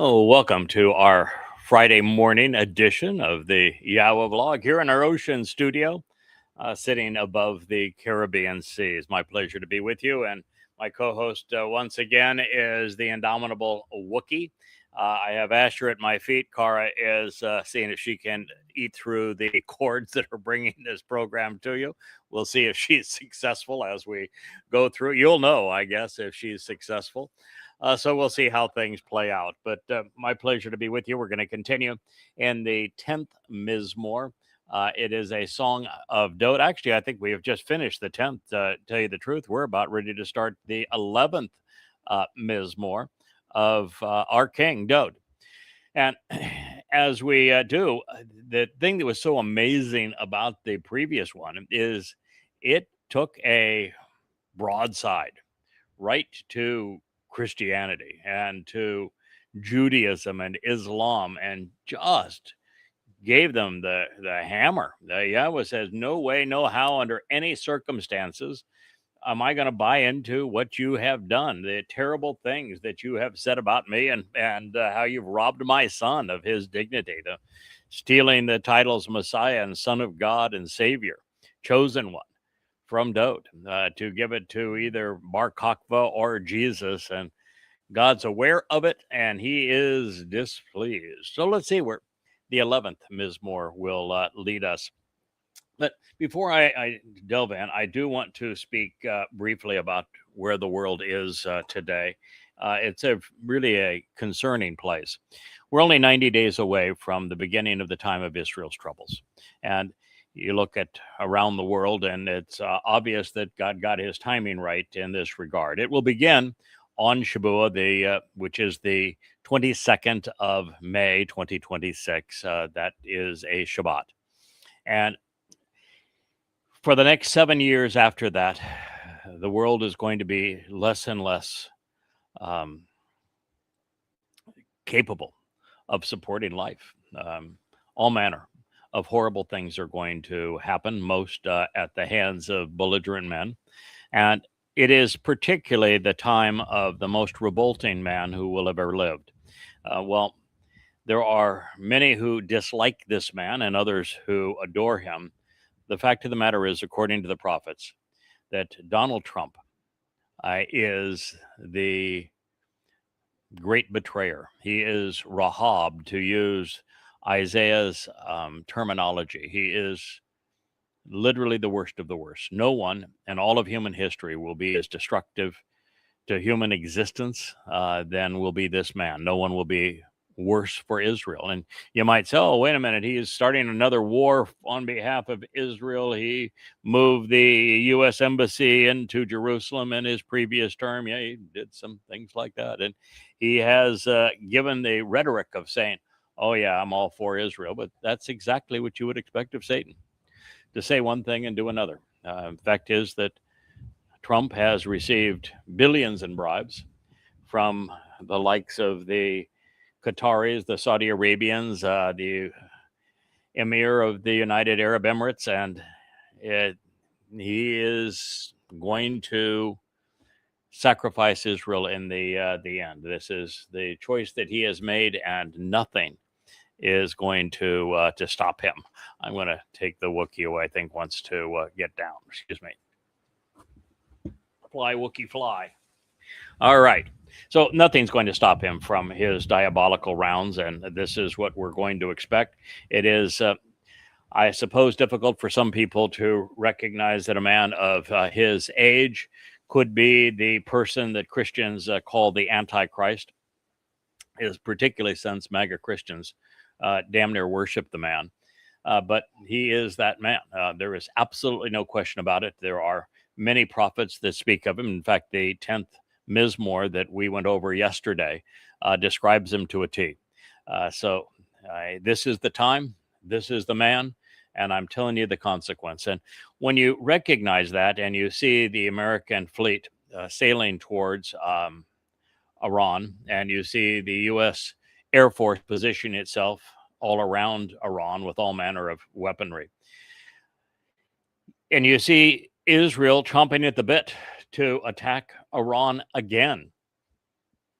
Oh, welcome to our Friday morning edition of the Yawa vlog here in our ocean studio, sitting above the Caribbean Sea. It's my pleasure to be with you. And my co host, once again, is the indomitable Wookie. I have Asher at my feet. Cara is seeing if she can eat through the cords that are bringing this program to you. We'll see if she's successful as we go through. You'll know, I guess, if she's successful. So we'll see how things play out. But my pleasure to be with you. We're going to continue in the 10th Mizmor. It is a song of Dode. Actually, I think we have just finished the 10th. Tell you the truth, we're about ready to start the 11th Mizmor of our king, Dode. And as we do, the thing that was so amazing about the previous one is it took a broadside right to Christianity and to Judaism and Islam and just gave them the hammer. The Yahweh says, no way, no how, under any circumstances am I going to buy into what you have done, the terrible things that you have said about me, and how you've robbed my son of his dignity, stealing the titles Messiah and Son of God and Savior, chosen one from Dode, to give it to either Bar Kokhba or Jesus. And God's aware of it, and he is displeased. So let's see where the 11th Mizmor will lead us. But before I delve in, I do want to speak briefly about where the world is today. It's really a concerning place. We're only 90 days away from the beginning of the time of Israel's troubles. And you look at around the world, and it's obvious that God got his timing right in this regard. It will begin on Shabuah, which is the 22nd of May, 2026. That is a Shabbat. And for the next 7 years after that, the world is going to be less and less um, capable of supporting life. All manner of horrible things are going to happen, most at the hands of belligerent men. And it is particularly the time of the most revolting man who will have ever lived. Well, there are many who dislike this man and others who adore him. The fact of the matter is, according to the prophets, that Donald Trump is the great betrayer. He is Rahab, to use Isaiah's terminology. He is literally the worst of the worst. No one in all of human history will be as destructive to human existence than will be this man. No one will be worse for Israel. And you might say, oh, wait a minute, he is starting another war on behalf of Israel. He moved the U.S. embassy into Jerusalem in his previous term. Yeah, he did some things like that. And he has given the rhetoric of saying, oh, yeah, I'm all for Israel. But that's exactly what you would expect of Satan, to say one thing and do another. Fact is that Trump has received billions in bribes from the likes of the Qataris, the Saudi Arabians, the Emir of the United Arab Emirates, and he is going to sacrifice Israel in the end. This is the choice that he has made, and nothing is going to stop him. I'm going to take the Wookiee who I think wants to get down. Excuse me. Fly, Wookiee, fly. All right. So nothing's going to stop him from his diabolical rounds, and this is what we're going to expect. It is, I suppose, difficult for some people to recognize that a man of his age could be the person that Christians call the Antichrist, is particularly since MAGA Christians damn near worship the man. But he is that man. There is absolutely no question about it. There are many prophets that speak of him. In fact, the 10th Mizmor that we went over yesterday describes him to a T. So this is the time, this is the man, and I'm telling you the consequence. And when you recognize that and you see the American fleet sailing towards Iran, and you see the U.S. Air Force position itself all around Iran with all manner of weaponry, and you see Israel chomping at the bit to attack Iran again,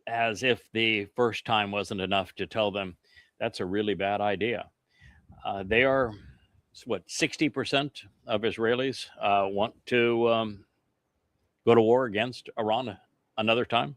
as if the first time wasn't enough to tell them that's a really bad idea. They are, what, 60% of Israelis want to go to war against Iran another time.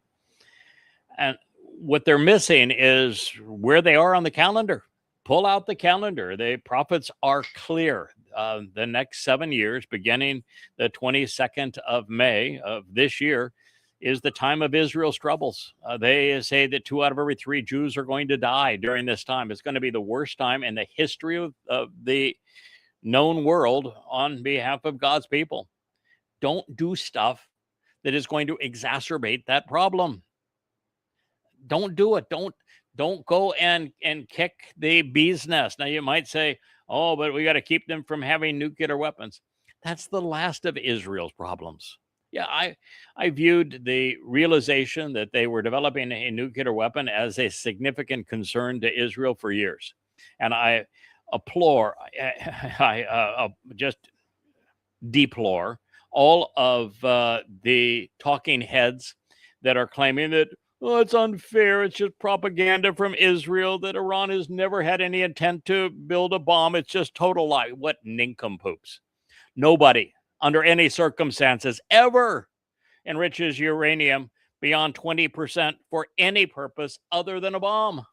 And what they're missing is where they are on the calendar. Pull out the calendar. The prophets are clear. The next 7 years, beginning the 22nd of May of this year, is the time of Israel's troubles. They say that 2 out of every 3 Jews are going to die during this time. It's going to be the worst time in the history of the known world on behalf of God's people. Don't do stuff that is going to exacerbate that problem. Don't do it. Don't go and kick the bee's nest. Now you might say, oh, but we got to keep them from having nuclear weapons. That's the last of Israel's problems. Yeah, I viewed the realization that they were developing a nuclear weapon as a significant concern to Israel for years. And I just deplore all of the talking heads that are claiming that, oh, it's unfair, it's just propaganda from Israel, that Iran has never had any intent to build a bomb. It's just total lie. What nincompoops. Nobody, under any circumstances, ever enriches uranium beyond 20% for any purpose other than a bomb.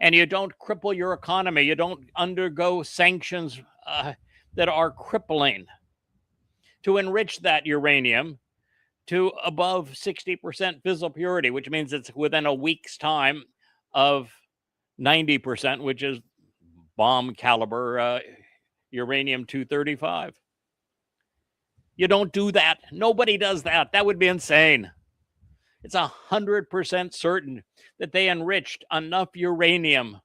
And you don't cripple your economy. You don't undergo sanctions that are crippling to enrich that uranium to above 60% fissile purity, which means it's within a week's time of 90%, which is bomb caliber uranium-235. You don't do that. Nobody does that. That would be insane. It's 100% certain that they enriched enough uranium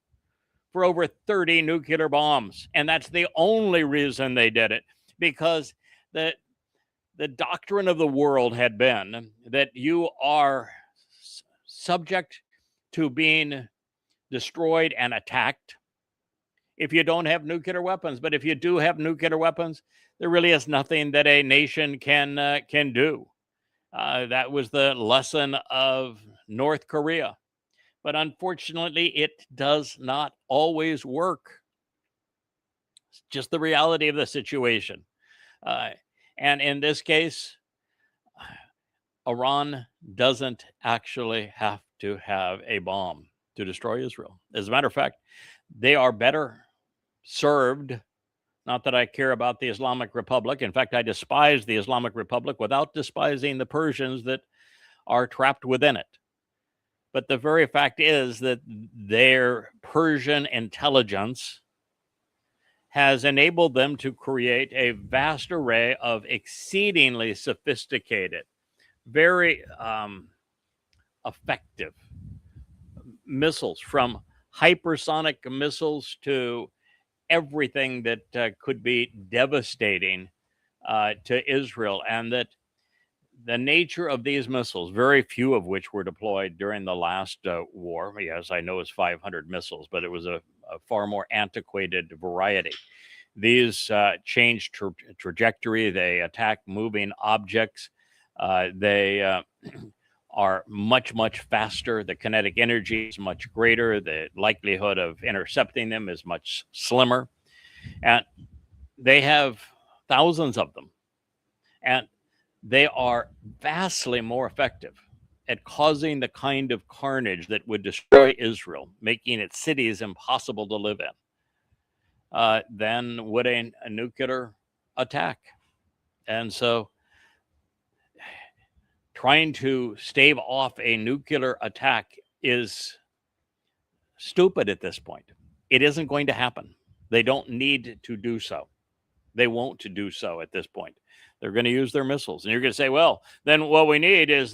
for over 30 nuclear bombs. And that's the only reason they did it, because the doctrine of the world had been that you are subject to being destroyed and attacked if you don't have nuclear weapons. But if you do have nuclear weapons, there really is nothing that a nation can do. That was the lesson of North Korea. But unfortunately, it does not always work. It's just the reality of the situation. And in this case, Iran doesn't actually have to have a bomb to destroy Israel. As a matter of fact, they are better served. Not that I care about the Islamic Republic. In fact, I despise the Islamic Republic without despising the Persians that are trapped within it. But the very fact is that their Persian intelligence has enabled them to create a vast array of exceedingly sophisticated, very effective missiles, from hypersonic missiles to everything that could be devastating to Israel. And that the nature of these missiles, very few of which were deployed during the last war. Yes, I know it's 500 missiles, but it was a far more antiquated variety. These change trajectory. They attack moving objects. They are much, much faster. The kinetic energy is much greater. The likelihood of intercepting them is much slimmer. And they have thousands of them. And they are vastly more effective at causing the kind of carnage that would destroy Israel, making its cities impossible to live in, than would a nuclear attack. And so trying to stave off a nuclear attack is stupid at this point. It isn't going to happen. They don't need to do so. They won't do so at this point. They're going to use their missiles. And you're going to say, well, then what we need is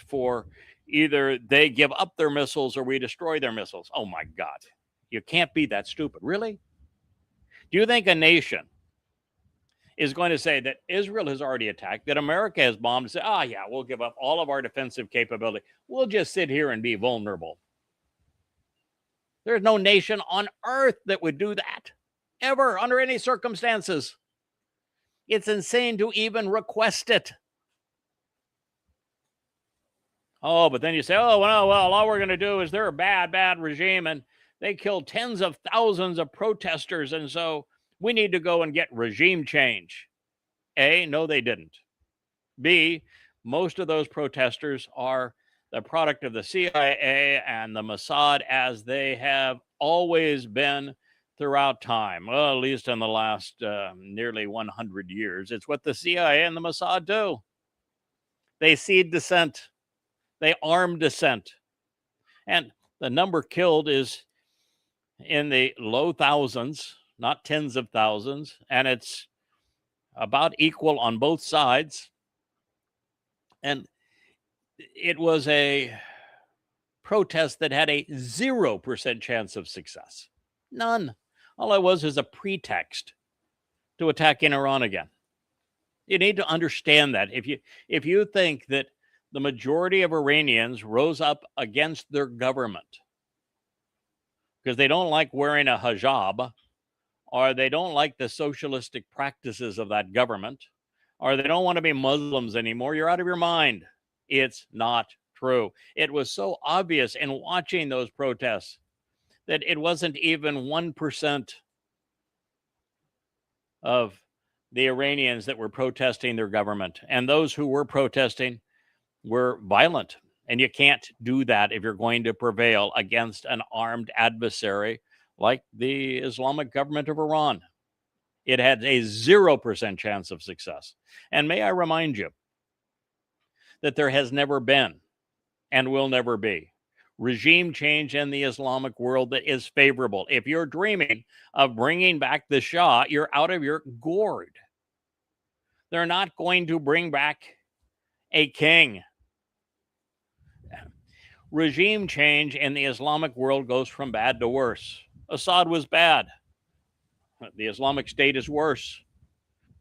for either they give up their missiles or we destroy their missiles. Oh, my God. You can't be that stupid. Really? Do you think a nation is going to say that Israel has already attacked, that America has bombed, and say, oh, yeah, we'll give up all of our defensive capability. We'll just sit here and be vulnerable? There's no nation on earth that would do that, ever, under any circumstances. It's insane to even request it. Oh, but then you say, oh, well, all we're going to do is they're a bad, bad regime and they killed tens of thousands of protesters. And so we need to go and get regime change. A, no, they didn't. B, most of those protesters are the product of the CIA and the Mossad, as they have always been throughout time. Well, at least in the last nearly 100 years. It's what the CIA and the Mossad do. They seed dissent. They arm dissent. And the number killed is in the low thousands, not tens of thousands. And it's about equal on both sides. And it was a protest that had a 0% chance of success. None. All it was is a pretext to attack in Iran again. You need to understand that. If you think that the majority of Iranians rose up against their government because they don't like wearing a hijab, or they don't like the socialistic practices of that government, or they don't want to be Muslims anymore, you're out of your mind. It's not true. It was so obvious in watching those protests that it wasn't even 1% of the Iranians that were protesting their government. And those who were protesting were violent. And you can't do that if you're going to prevail against an armed adversary like the Islamic government of Iran. It had a 0% chance of success. And may I remind you that there has never been and will never be regime change in the Islamic world that is favorable. If you're dreaming of bringing back the Shah, you're out of your gourd. They're not going to bring back a king. Regime change in the Islamic world goes from bad to worse. Assad was bad. The Islamic State is worse.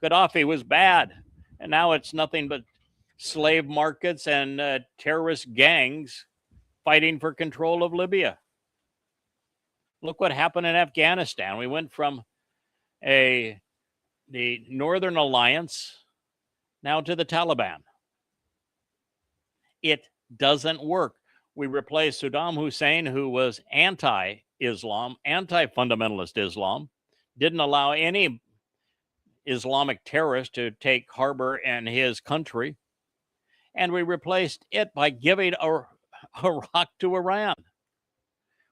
Gaddafi was bad. And now it's nothing but slave markets and terrorist gangs fighting for control of Libya. Look what happened in Afghanistan. We went from the Northern Alliance now to the Taliban. It doesn't work. We replaced Saddam Hussein, who was anti-Islam, anti-fundamentalist Islam, didn't allow any Islamic terrorist to take harbor in his country. And we replaced it by giving Iraq to Iran.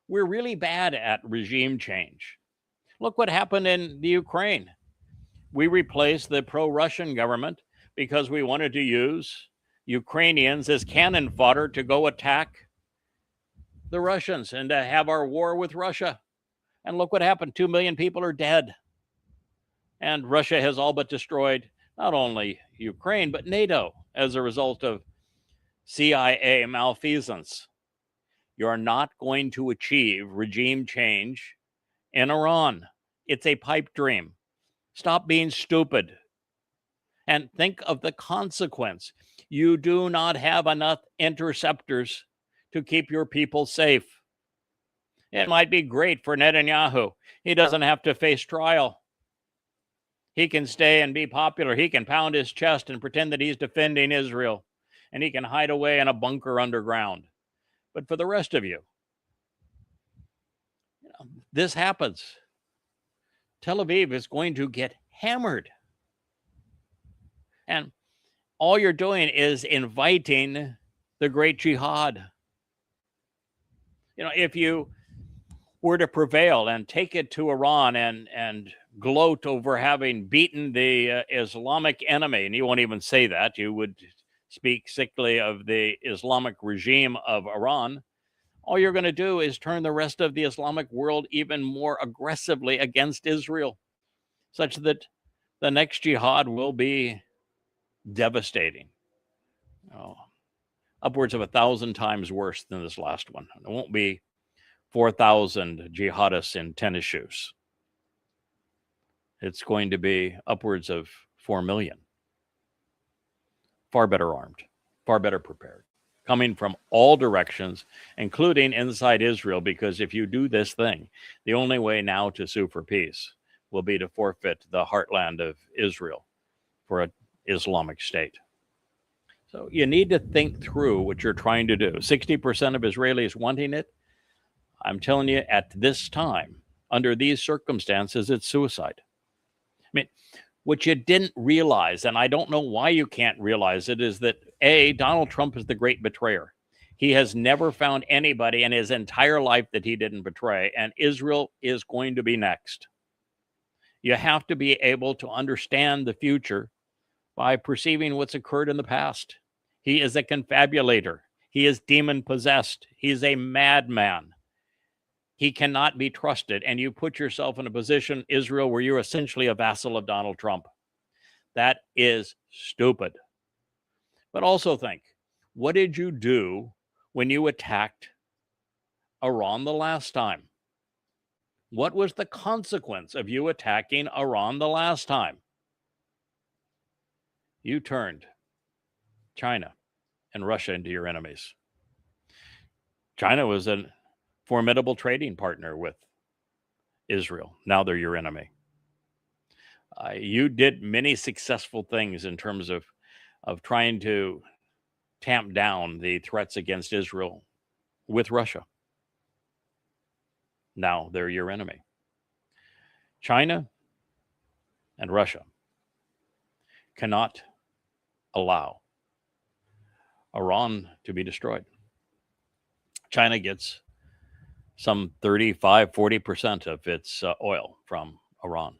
We're really bad at regime change. Look what happened in the Ukraine. We replaced the pro-Russian government because we wanted to use Ukrainians as cannon fodder to go attack the Russians and to have our war with Russia. And look what happened. 2 million people are dead. And Russia has all but destroyed not only Ukraine, but NATO as a result of CIA malfeasance. You're not going to achieve regime change in Iran. It's a pipe dream. Stop being stupid and think of the consequence. You do not have enough interceptors to keep your people safe. It might be great for Netanyahu. He doesn't have to face trial. He can stay and be popular. He can pound his chest and pretend that he's defending Israel. And he can hide away in a bunker underground. But for the rest of you, this happens. Tel Aviv is going to get hammered. And all you're doing is inviting the great jihad. If you were to prevail and take it to Iran and gloat over having beaten the Islamic enemy, and you won't even say that, you would speak sickly of the Islamic regime of Iran, all you're going to do is turn the rest of the Islamic world even more aggressively against Israel, such that the next jihad will be devastating. Upwards of 1,000 times worse than this last one. It won't be 4,000 jihadists in tennis shoes. It's going to be upwards of 4 million. Far better armed, far better prepared, coming from all directions, including inside Israel, because if you do this thing, the only way now to sue for peace will be to forfeit the heartland of Israel for an Islamic State. So you need to think through what you're trying to do. 60% of Israelis wanting it. I'm telling you, at this time, under these circumstances, it's suicide. I mean, what you didn't realize, and I don't know why you can't realize it, is that A, Donald Trump is the great betrayer. He has never found anybody in his entire life that he didn't betray, and Israel is going to be next. You have to be able to understand the future by perceiving what's occurred in the past. He is a confabulator. He is demon possessed. He is a madman. He cannot be trusted. And you put yourself in a position, Israel, where you're essentially a vassal of Donald Trump. That is stupid. But also think, what did you do when you attacked Iran the last time? What was the consequence of you attacking Iran the last time? You turned China and Russia into your enemies. China was a formidable trading partner with Israel. Now they're your enemy. You did many successful things in terms of trying to tamp down the threats against Israel with Russia. Now they're your enemy. China and Russia cannot allow Iran to be destroyed. China gets some 35, 40% of its oil from Iran.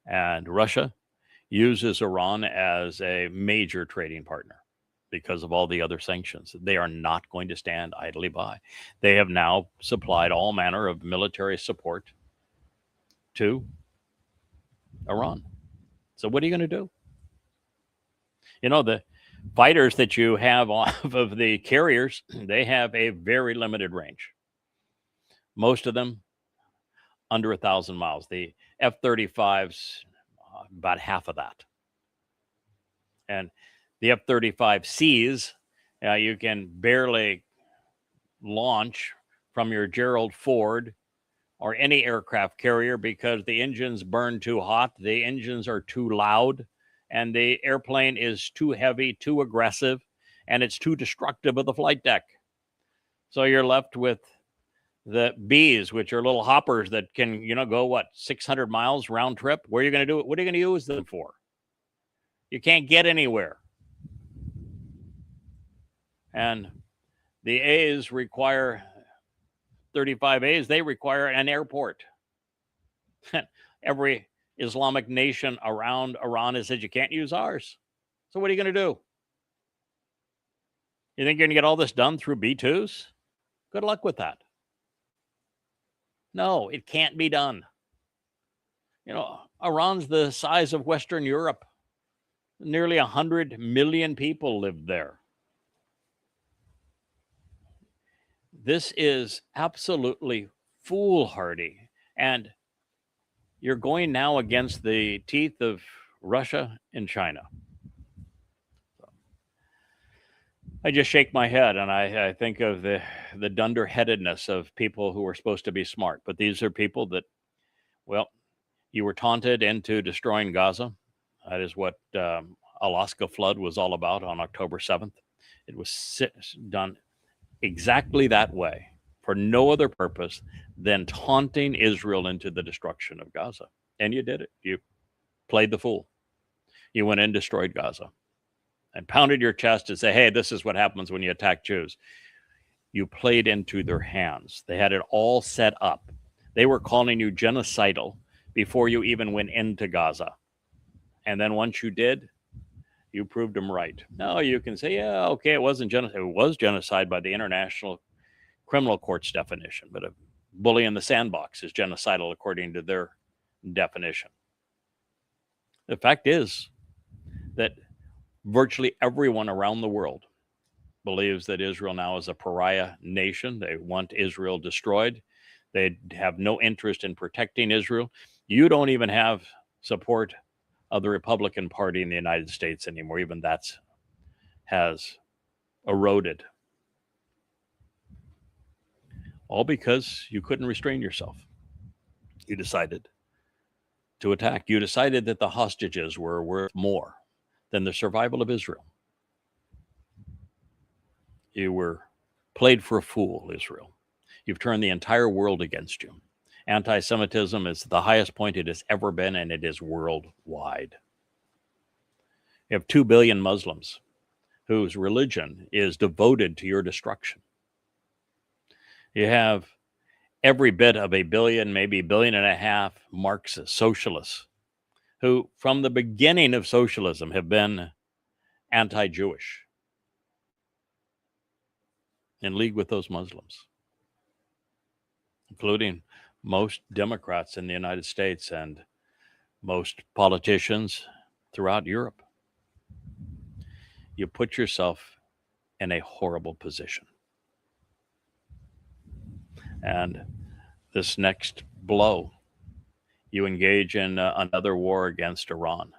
And Russia uses Iran as a major trading partner because of all the other sanctions. They are not going to stand idly by. They have now supplied all manner of military support to Iran. So what are you going to do? You know, the fighters that you have off of the carriers, they have a very limited range. Most of them under 1,000 miles. The F-35s, about half of that. And the F-35Cs, you can barely launch from your Gerald Ford or any aircraft carrier because the engines burn too hot, the engines are too loud, and the airplane is too heavy, too aggressive, and it's too destructive of the flight deck. So you're left with the Bs, which are little hoppers that can, go 600 miles round trip. Where are you going to do it? What are you going to use them for? You can't get anywhere. And the A's require 35 A's. They require an airport. Every Islamic nation around Iran has said you can't use ours. So what are you going to do? You think you're going to get all this done through B-2s? Good luck with that. No, it can't be done. Iran's the size of Western Europe. Nearly 100 million people live there. This is absolutely foolhardy. And you're going now against the teeth of Russia and China. I just shake my head and I think of the dunderheadedness of people who are supposed to be smart. But these are people that, you were taunted into destroying Gaza. That is what Alaska flood was all about on October 7th. It was done exactly that way for no other purpose than taunting Israel into the destruction of Gaza. And you did it. You played the fool. You went in and destroyed Gaza and pounded your chest to say, hey, this is what happens when you attack Jews. You played into their hands. They had it all set up. They were calling you genocidal before you even went into Gaza. And then once you did, you proved them right. Now you can say, yeah, okay, it wasn't genocide. It was genocide by the International Criminal Court's definition, but a bully in the sandbox is genocidal according to their definition. The fact is that virtually everyone around the world believes that Israel now is a pariah nation. They want Israel destroyed. They have no interest in protecting Israel. You don't even have support of the Republican Party in the United States anymore. Even that has eroded. All because you couldn't restrain yourself. You decided to attack. You decided that the hostages were worth more than the survival of Israel. You were played for a fool, Israel. You've turned the entire world against you. Anti-Semitism is the highest point it has ever been, and it is worldwide. You have 2 billion Muslims whose religion is devoted to your destruction. You have every bit of 1 billion, maybe 1.5 billion Marxists, socialists, who from the beginning of socialism have been anti-Jewish, in league with those Muslims, including most Democrats in the United States and most politicians throughout Europe. You put yourself in a horrible position. And this next blow, you engage in another war against Iran,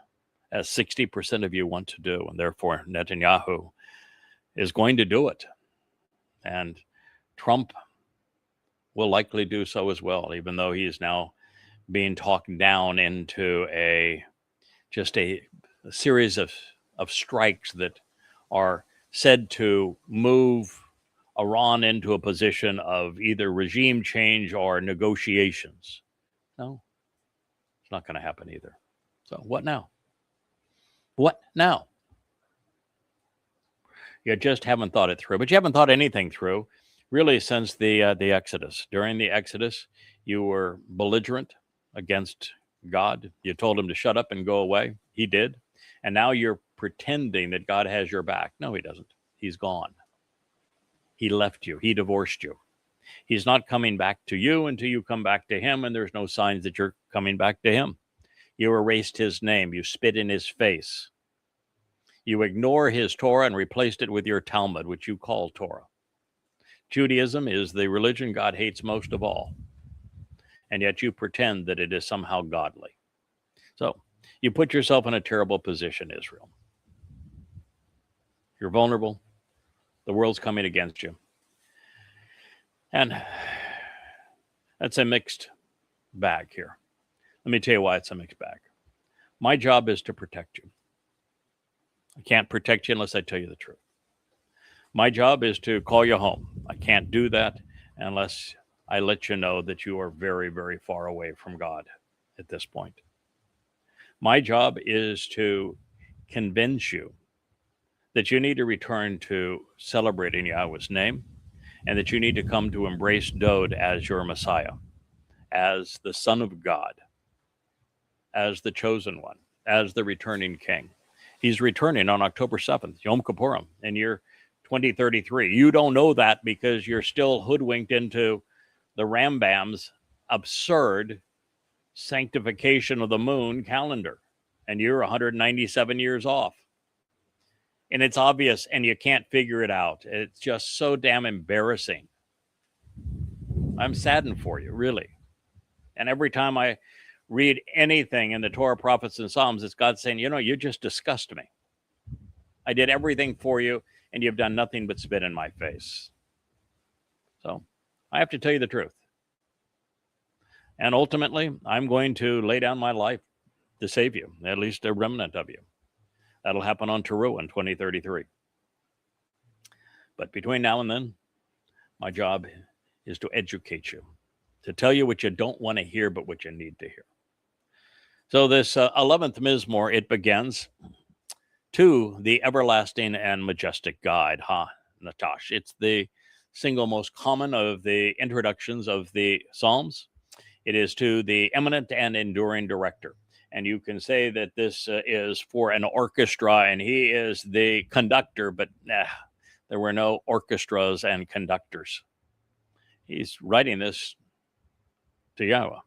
as 60% of you want to do, and therefore Netanyahu is going to do it. And Trump will likely do so as well, even though he is now being talked down into just a series of strikes that are said to move Iran into a position of either regime change or negotiations. No, it's not going to happen either. So what now? What now? You just haven't thought it through, but you haven't thought anything through really since the Exodus. During the Exodus, you were belligerent against God. You told him to shut up and go away. He did. And now you're pretending that God has your back. No, he doesn't. He's gone. He left you. He divorced you. He's not coming back to you until you come back to him, and there's no signs that you're coming back to him. You erased his name. You spit in his face. You ignore his Torah and replaced it with your Talmud, which you call Torah. Judaism is the religion God hates most of all, and yet you pretend that it is somehow godly. So you put yourself in a terrible position, Israel. You're vulnerable. The world's coming against you. And that's a mixed bag here. Let me tell you why it's a mixed bag. My job is to protect you. I can't protect you unless I tell you the truth. My job is to call you home. I can't do that unless I let you know that you are very, very far away from God at this point. My job is to convince you that you need to return to celebrating Yahweh's name, and that you need to come to embrace Dod as your Messiah, as the Son of God, as the chosen one, as the returning king. He's returning on October 7th, Yom Kippurim, in year 2033. You don't know that because you're still hoodwinked into the Rambam's absurd sanctification of the moon calendar, and you're 197 years off. And it's obvious, and you can't figure it out. It's just so damn embarrassing. I'm saddened for you, really. And every time I read anything in the Torah, prophets, and Psalms, it's God saying, you know, you just disgust me. I did everything for you, and you've done nothing but spit in my face. So I have to tell you the truth. And ultimately, I'm going to lay down my life to save you, at least a remnant of you. That'll happen on Teruah in 2033. But between now and then, my job is to educate you, to tell you what you don't want to hear, but what you need to hear. So this 11th Mizmor, it begins, to the everlasting and majestic God, Natash. It's the single most common of the introductions of the Psalms. It is to the eminent and enduring director. And you can say that this is for an orchestra, and he is the conductor, but there were no orchestras and conductors. He's writing this to Yahweh.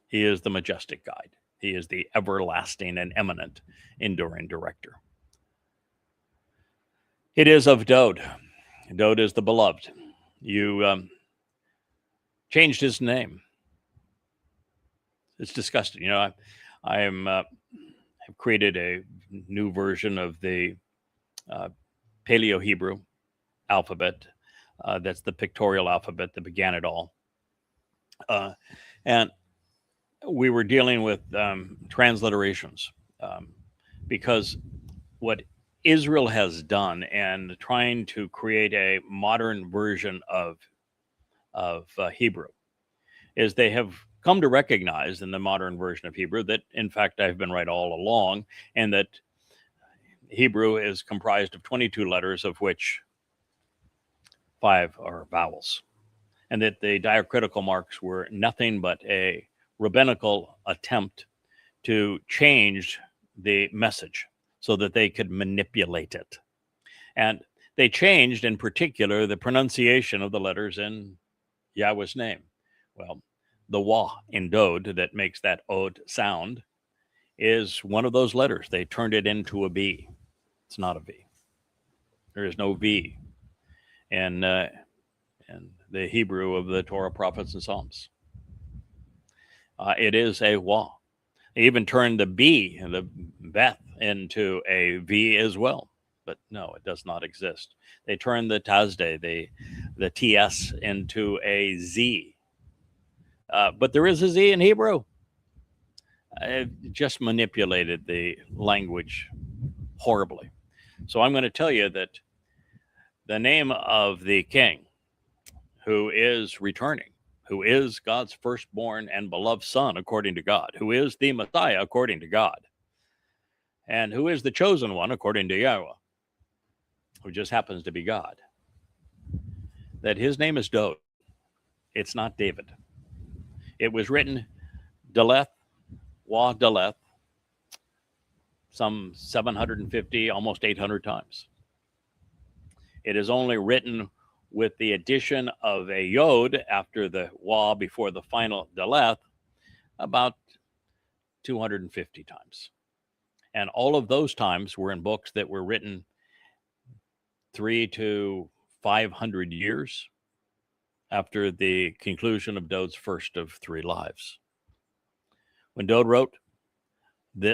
He is the majestic guide. He is the everlasting and eminent enduring director. It is of Dod. Dod is the beloved. You changed his name. It's disgusting. You know, I have created a new version of the Paleo-Hebrew alphabet. That's the pictorial alphabet that began it all. And we were dealing with transliterations because what Israel has done and trying to create a modern version of Hebrew is they have come to recognize in the modern version of Hebrew that, in fact, I've been right all along, and that Hebrew is comprised of 22 letters, of which 5 are vowels, and that the diacritical marks were nothing but a rabbinical attempt to change the message so that they could manipulate it. And they changed, in particular, the pronunciation of the letters in Yahweh's name. Well, the Wah in Dode that makes that Od sound is one of those letters. They turned it into a B. It's not a V. There is no V in the Hebrew of the Torah, prophets, and Psalms. It is a Wah. They even turned the B, the Beth, into a V as well. But no, it does not exist. They turned the Tazde, the TS, into a Z. But there is a Z in Hebrew. It just manipulated the language horribly. So I'm going to tell you that the name of the king who is returning, who is God's firstborn and beloved son, according to God, who is the Messiah, according to God, and who is the chosen one, according to Yahweh, who just happens to be God, that his name is Dode. It's not David. It was written Deleth, Wah Deleth, some 750, almost 800 times. It is only written with the addition of a Yod after the Wah before the final Deleth about 250 times. And all of those times were in books that were written 300 to 500 years after the conclusion of Dode's first of 3 lives. When Dode wrote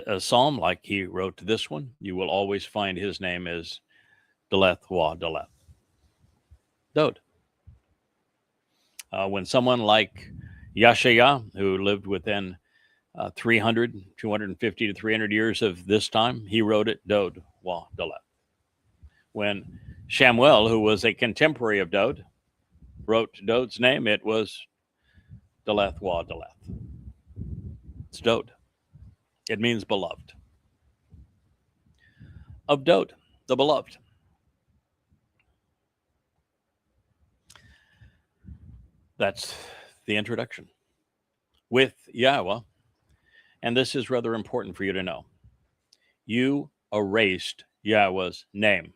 a psalm like he wrote this one, you will always find his name is Deleth, Wah Deleth. Dode. When someone like Yashaya, who lived within 250 to 300 years of this time, he wrote it Dode, Wah Deleth. When Shamuel, who was a contemporary of Dode, wrote Dode's name, it was Deleth, Wah Deleth. It's Dode. It means beloved. Of Dode, the beloved. That's the introduction. With Yahweh, and this is rather important for you to know, you erased Yahweh's name.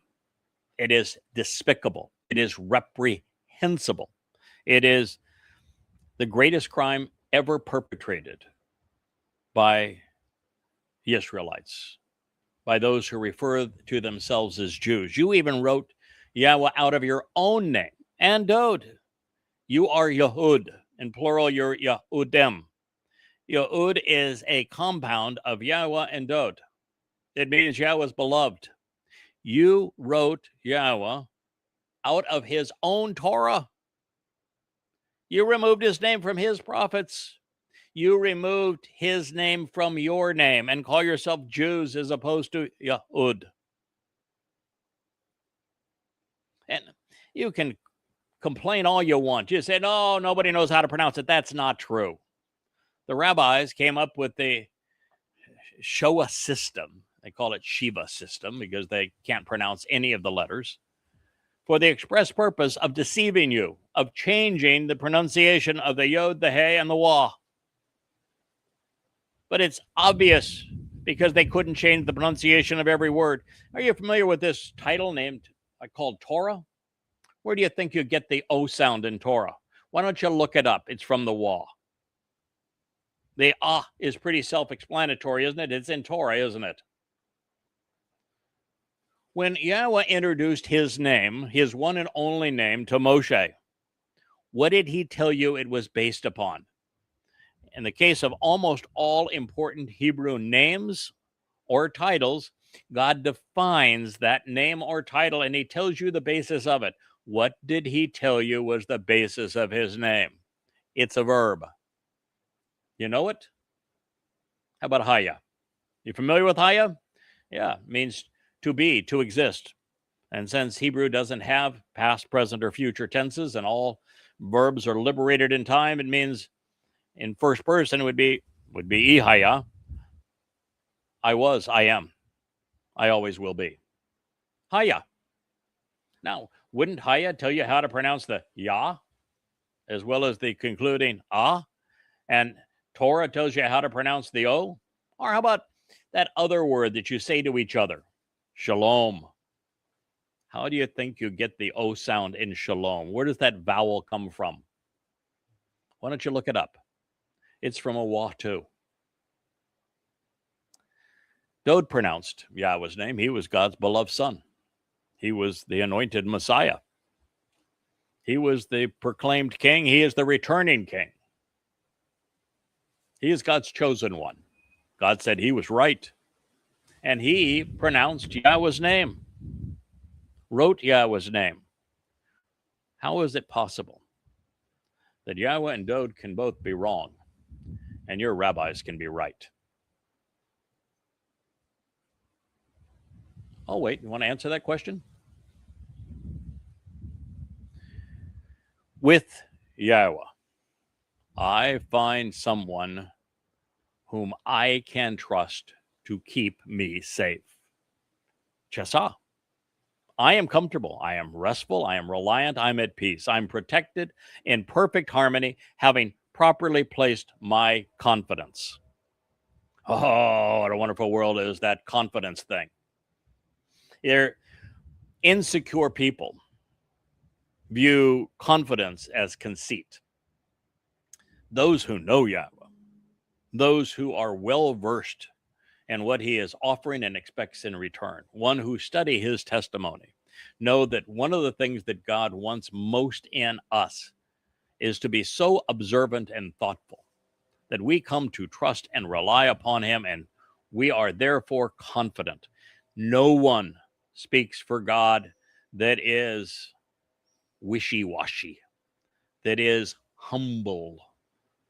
It is despicable. It is reprehensible. It is the greatest crime ever perpetrated by the Israelites, by those who refer to themselves as Jews. You even wrote Yahweh out of your own name. And Dode, you are Yehud. In plural, you're Yehudim. Yehud is a compound of Yahweh and Dode. It means Yahweh's beloved. You wrote Yahweh out of his own Torah. You removed his name from his prophets. You removed his name from your name and call yourself Jews as opposed to Yehud. And you can complain all you want. You say, no, nobody knows how to pronounce it. That's not true. The rabbis came up with the Shoah system. They call it Shiva system because they can't pronounce any of the letters, for the express purpose of deceiving you, of changing the pronunciation of the Yod, the He, and the Wah. But it's obvious because they couldn't change the pronunciation of every word. Are you familiar with this title called Torah? Where do you think you get the O sound in Torah? Why don't you look it up? It's from the Wah. The is pretty self-explanatory, isn't it? It's in Torah, isn't it? When Yahweh introduced his name, his one and only name, to Moshe, what did he tell you it was based upon? In the case of almost all important Hebrew names or titles, God defines that name or title and he tells you the basis of it. What did he tell you was the basis of his name? It's a verb. You know it? How about Haya? You familiar with Haya? Yeah, it means to be, to exist. And since Hebrew doesn't have past, present, or future tenses, and all verbs are liberated in time, it means in first person would be ihaya. I was, I am, I always will be. Haya. Now, wouldn't Haya tell you how to pronounce the ya as well as the concluding ah? And Torah tells you how to pronounce the o? Or how about that other word that you say to each other? Shalom. How do you think you get the O sound in shalom? Where does that vowel come from? Why don't you look it up? It's from a Watu. Dode pronounced Yahweh's name. He was God's beloved son. He was the anointed Messiah. He was the proclaimed king. He is the returning king. He is God's chosen one. God said he was right. And he pronounced Yahweh's name, wrote Yahweh's name. How is it possible that Yahweh and Dode can both be wrong and your rabbis can be right? Oh, wait, you want to answer that question? With Yahweh, I find someone whom I can trust to keep me safe. Chesah. I am comfortable. I am restful. I am reliant. I'm at peace. I'm protected in perfect harmony, having properly placed my confidence. Oh, what a wonderful world is that confidence thing. They're insecure people view confidence as conceit. Those who know Yahweh, those who are well versed in what he is offering and expects in return, one who study his testimony, know that one of the things that God wants most in us is to be so observant and thoughtful that we come to trust and rely upon him, and we are therefore confident. No one speaks for God that is wishy-washy, that is humble,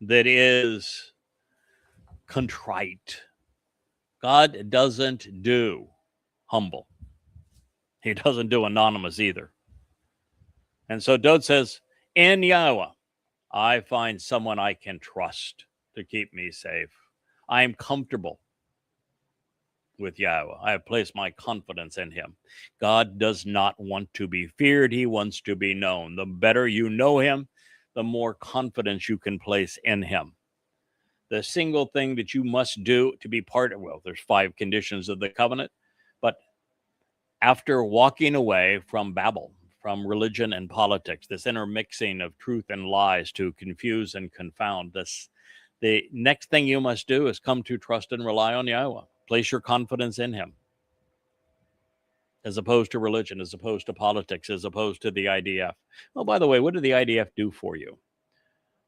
that is contrite. God doesn't do humble. He doesn't do anonymous either. And so Dode says, in Yahweh, I find someone I can trust to keep me safe. I am comfortable with Yahweh. I have placed my confidence in him. God does not want to be feared. He wants to be known. The better you know him, the more confidence you can place in him. The single thing that you must do to be part of, well, there's 5 conditions of the covenant, but after walking away from Babel, from religion and politics, this intermixing of truth and lies to confuse and confound this, the next thing you must do is come to trust and rely on Yahweh. Place your confidence in him, as opposed to religion, as opposed to politics, as opposed to the IDF. Oh, by the way, what did the IDF do for you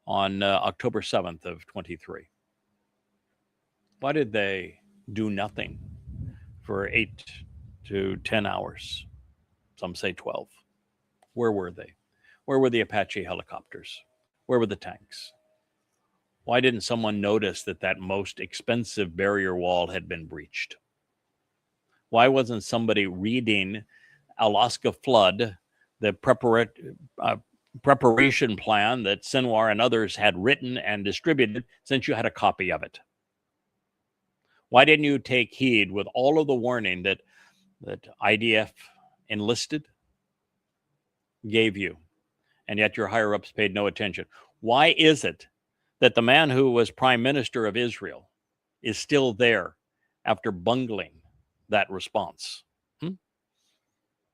on October 7th of 23? Why did they do nothing for 8 to 10 hours? Some say 12. Where were they? Where were the Apache helicopters? Where were the tanks? Why didn't someone notice that that most expensive barrier wall had been breached? Why wasn't somebody reading Alaska Flood, the preparation plan that Sinwar and others had written and distributed, since you had a copy of it? Why didn't you take heed with all of the warning that IDF enlisted gave you, and yet your higher-ups paid no attention? Why is it that the man who was prime minister of Israel is still there after bungling that response?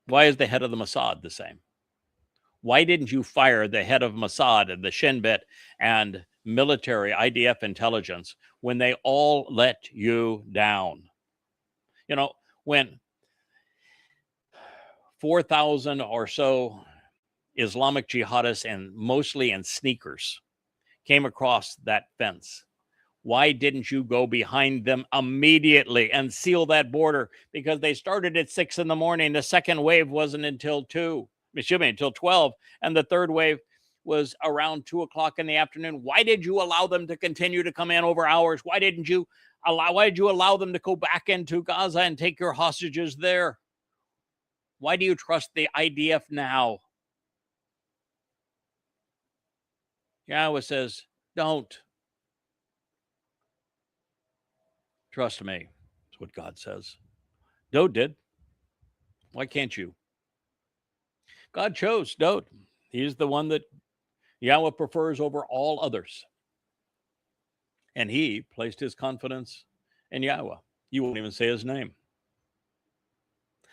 Why is the head of the Mossad the same? Why didn't you fire the head of Mossad and the Shin Bet and military IDF intelligence when they all let you down? You know, when 4,000 or so Islamic jihadists, and mostly in sneakers, came across that fence, why didn't you go behind them immediately and seal that border? Because they started at 6 in the morning. The second wave wasn't until 12, and the third wave was around 2 o'clock in the afternoon. Why did you allow them to continue to come in over hours? Why did you allow them to go back into Gaza and take your hostages there? Why do you trust the IDF now? Yahweh says, don't. Trust me. That's what God says. Dowd did. Why can't you? God chose Dowd. He's the one that Yahweh prefers over all others. And he placed his confidence in Yahweh. You won't even say his name.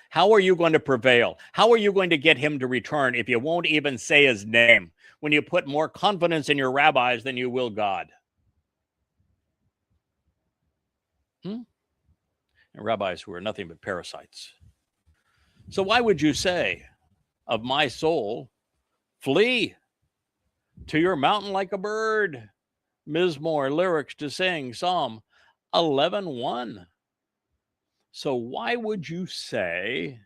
How are you going to prevail? How are you going to get him to return if you won't even say his name, when you put more confidence in your rabbis than you will God? And rabbis who are nothing but parasites. So why would you say of my soul, flee to your mountain like a bird? Mizmor, lyrics to sing, Psalm 11:1. So why would you say,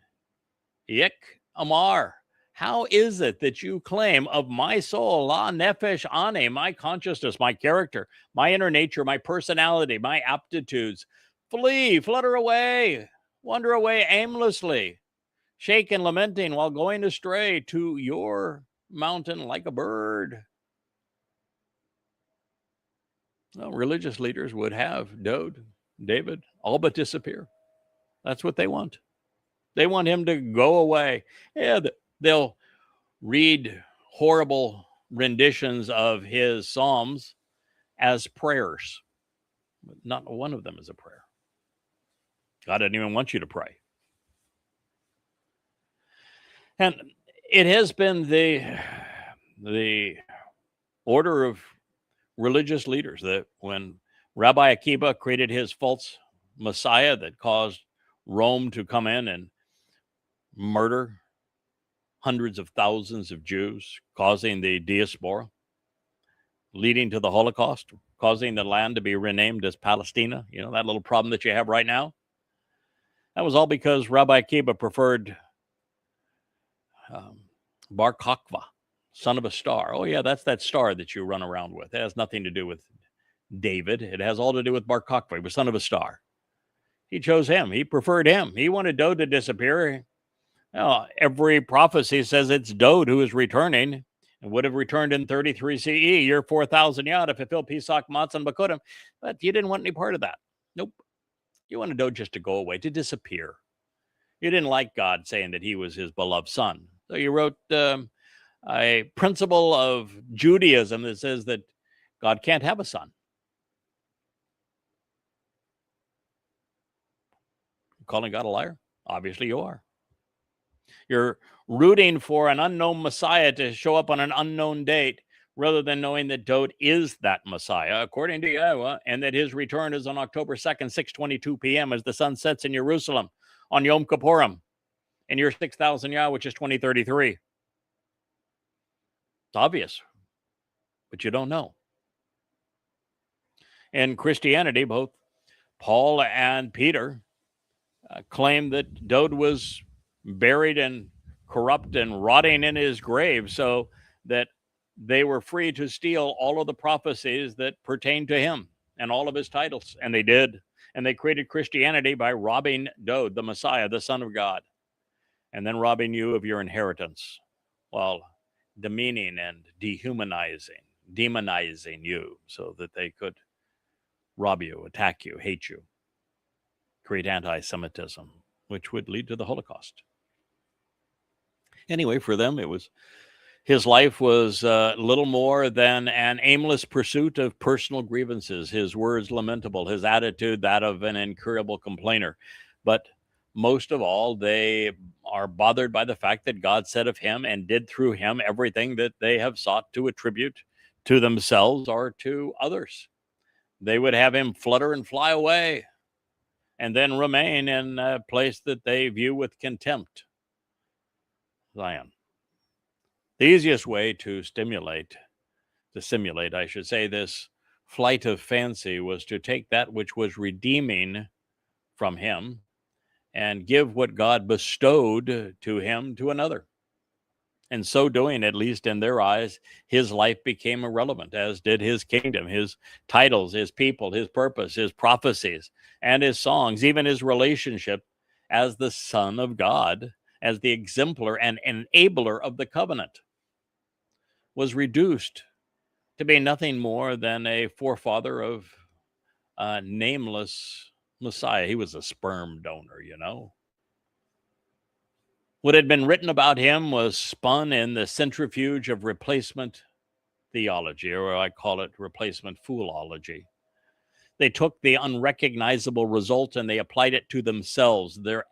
Ik Amar? How is it that you claim of my soul, la nefesh ane, my consciousness, my character, my inner nature, my personality, my aptitudes, flee, flutter away, wander away aimlessly, shake and lamenting while going astray to your mountain like a bird? Well, religious leaders would have Dowd, David, all but disappear. That's what they want. They want him to go away. Yeah, they'll read horrible renditions of his Psalms as prayers. But not one of them is a prayer. God doesn't even want you to pray. And it has been the order of religious leaders that when Rabbi Akiba created his false Messiah that caused Rome to come in and murder hundreds of thousands of Jews, causing the diaspora, leading to the Holocaust, causing the land to be renamed as Palestina, that little problem that you have right now. That was all because Rabbi Akiba preferred Bar Kokhba, son of a star. Oh, yeah, that's that star that you run around with. It has nothing to do with David. It has all to do with Bar Kokhba. He was son of a star. He chose him. He preferred him. He wanted Dowd to disappear. Every prophecy says it's Dowd who is returning and would have returned in 33 CE, year 4000 Yah, to fulfill Pesach, Matzah, and Bakudim. But you didn't want any part of that. Nope. You wanted Dowd just to go away, to disappear. You didn't like God saying that he was his beloved son. So you wrote a principle of Judaism that says that God can't have a son. Calling God a liar? Obviously you are. You're rooting for an unknown Messiah to show up on an unknown date rather than knowing that Dowd is that Messiah, according to Yahweh, and that his return is on October 2nd, 6:22 p.m. as the sun sets in Jerusalem on Yom Kippurim in year 6000 Yah, which is 2033. It's obvious, but you don't know. In Christianity, both Paul and Peter claim that Dowd was buried and corrupt and rotting in his grave, so that they were free to steal all of the prophecies that pertain to him and all of his titles. And they did. And they created Christianity by robbing Dowd, the Messiah, the Son of God, and then robbing you of your inheritance while demeaning and dehumanizing, demonizing you so that they could rob you, attack you, hate you, create anti-Semitism, which would lead to the Holocaust. Anyway, for them, his life was little more than an aimless pursuit of personal grievances, his words lamentable, his attitude that of an incurable complainer. But most of all, they are bothered by the fact that God said of him and did through him everything that they have sought to attribute to themselves or to others. They would have him flutter and fly away and then remain in a place that they view with contempt. Zion. The easiest way to simulate, I should say, this flight of fancy was to take that which was redeeming from him and give what God bestowed to him to another. And so doing, at least in their eyes, his life became irrelevant, as did his kingdom, his titles, his people, his purpose, his prophecies, and his songs, even his relationship as the Son of God as the exemplar and enabler of the covenant, was reduced to be nothing more than a forefather of a nameless Messiah. He was a sperm donor, you know. What had been written about him was spun in the centrifuge of replacement theology, or I call it replacement foolology. They took the unrecognizable result and they applied it to themselves, their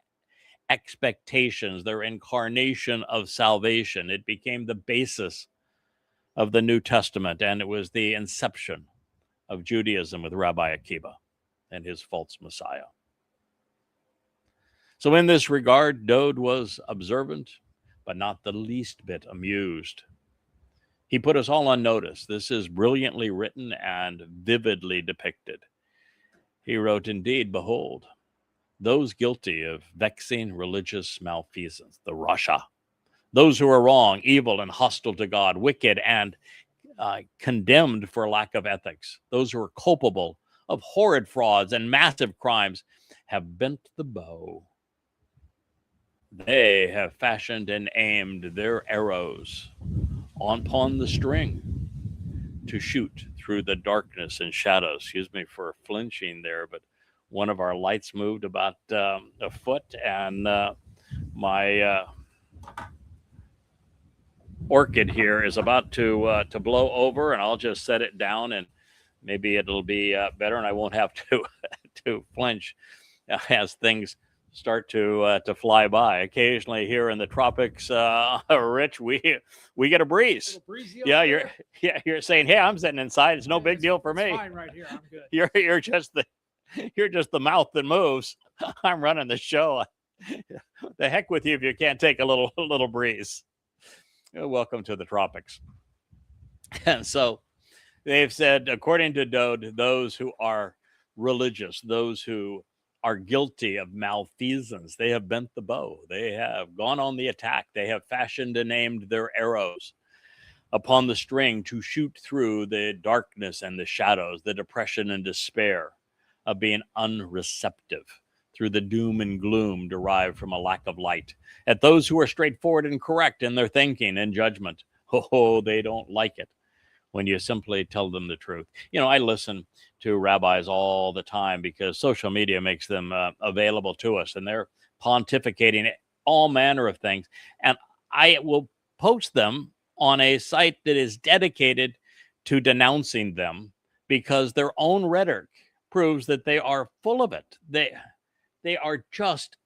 expectations, their incarnation of salvation. It became the basis of the New Testament, and it was the inception of Judaism with Rabbi Akiba and his false Messiah. So in this regard, Dode was observant, but not the least bit amused. He put us all on notice. This is brilliantly written and vividly depicted. He wrote, "Indeed, behold, those guilty of vexing religious malfeasance, the Rasha, those who are wrong, evil, and hostile to God, wicked, and condemned for lack of ethics, those who are culpable of horrid frauds and massive crimes, have bent the bow. They have fashioned and aimed their arrows upon the string to shoot through the darkness and shadows." Excuse me for flinching there, but one of our lights moved about a foot, and my orchid here is about to blow over, and I'll just set it down, and maybe it'll be better, and I won't have to to flinch as things start to fly by. Occasionally here in the tropics, Rich, we get a breeze. Yeah, you're saying, "Hey, I'm sitting inside. It's no big deal for me." Fine right here. I'm good. You're just the mouth that moves. I'm running the show. The heck with you if you can't take a little breeze. Welcome to the tropics. And so they've said, according to Dode, those who are religious, those who are guilty of malfeasance, they have bent the bow. They have gone on the attack. They have fashioned and aimed their arrows upon the string to shoot through the darkness and the shadows, the depression and despair of being unreceptive, through the doom and gloom derived from a lack of light, at those who are straightforward and correct in their thinking and judgment. Oh, they don't like it when you simply tell them the truth. You know, I listen to rabbis all the time because social media makes them available to us, and they're pontificating all manner of things. And I will post them on a site that is dedicated to denouncing them because their own rhetoric proves that they are full of it. They are just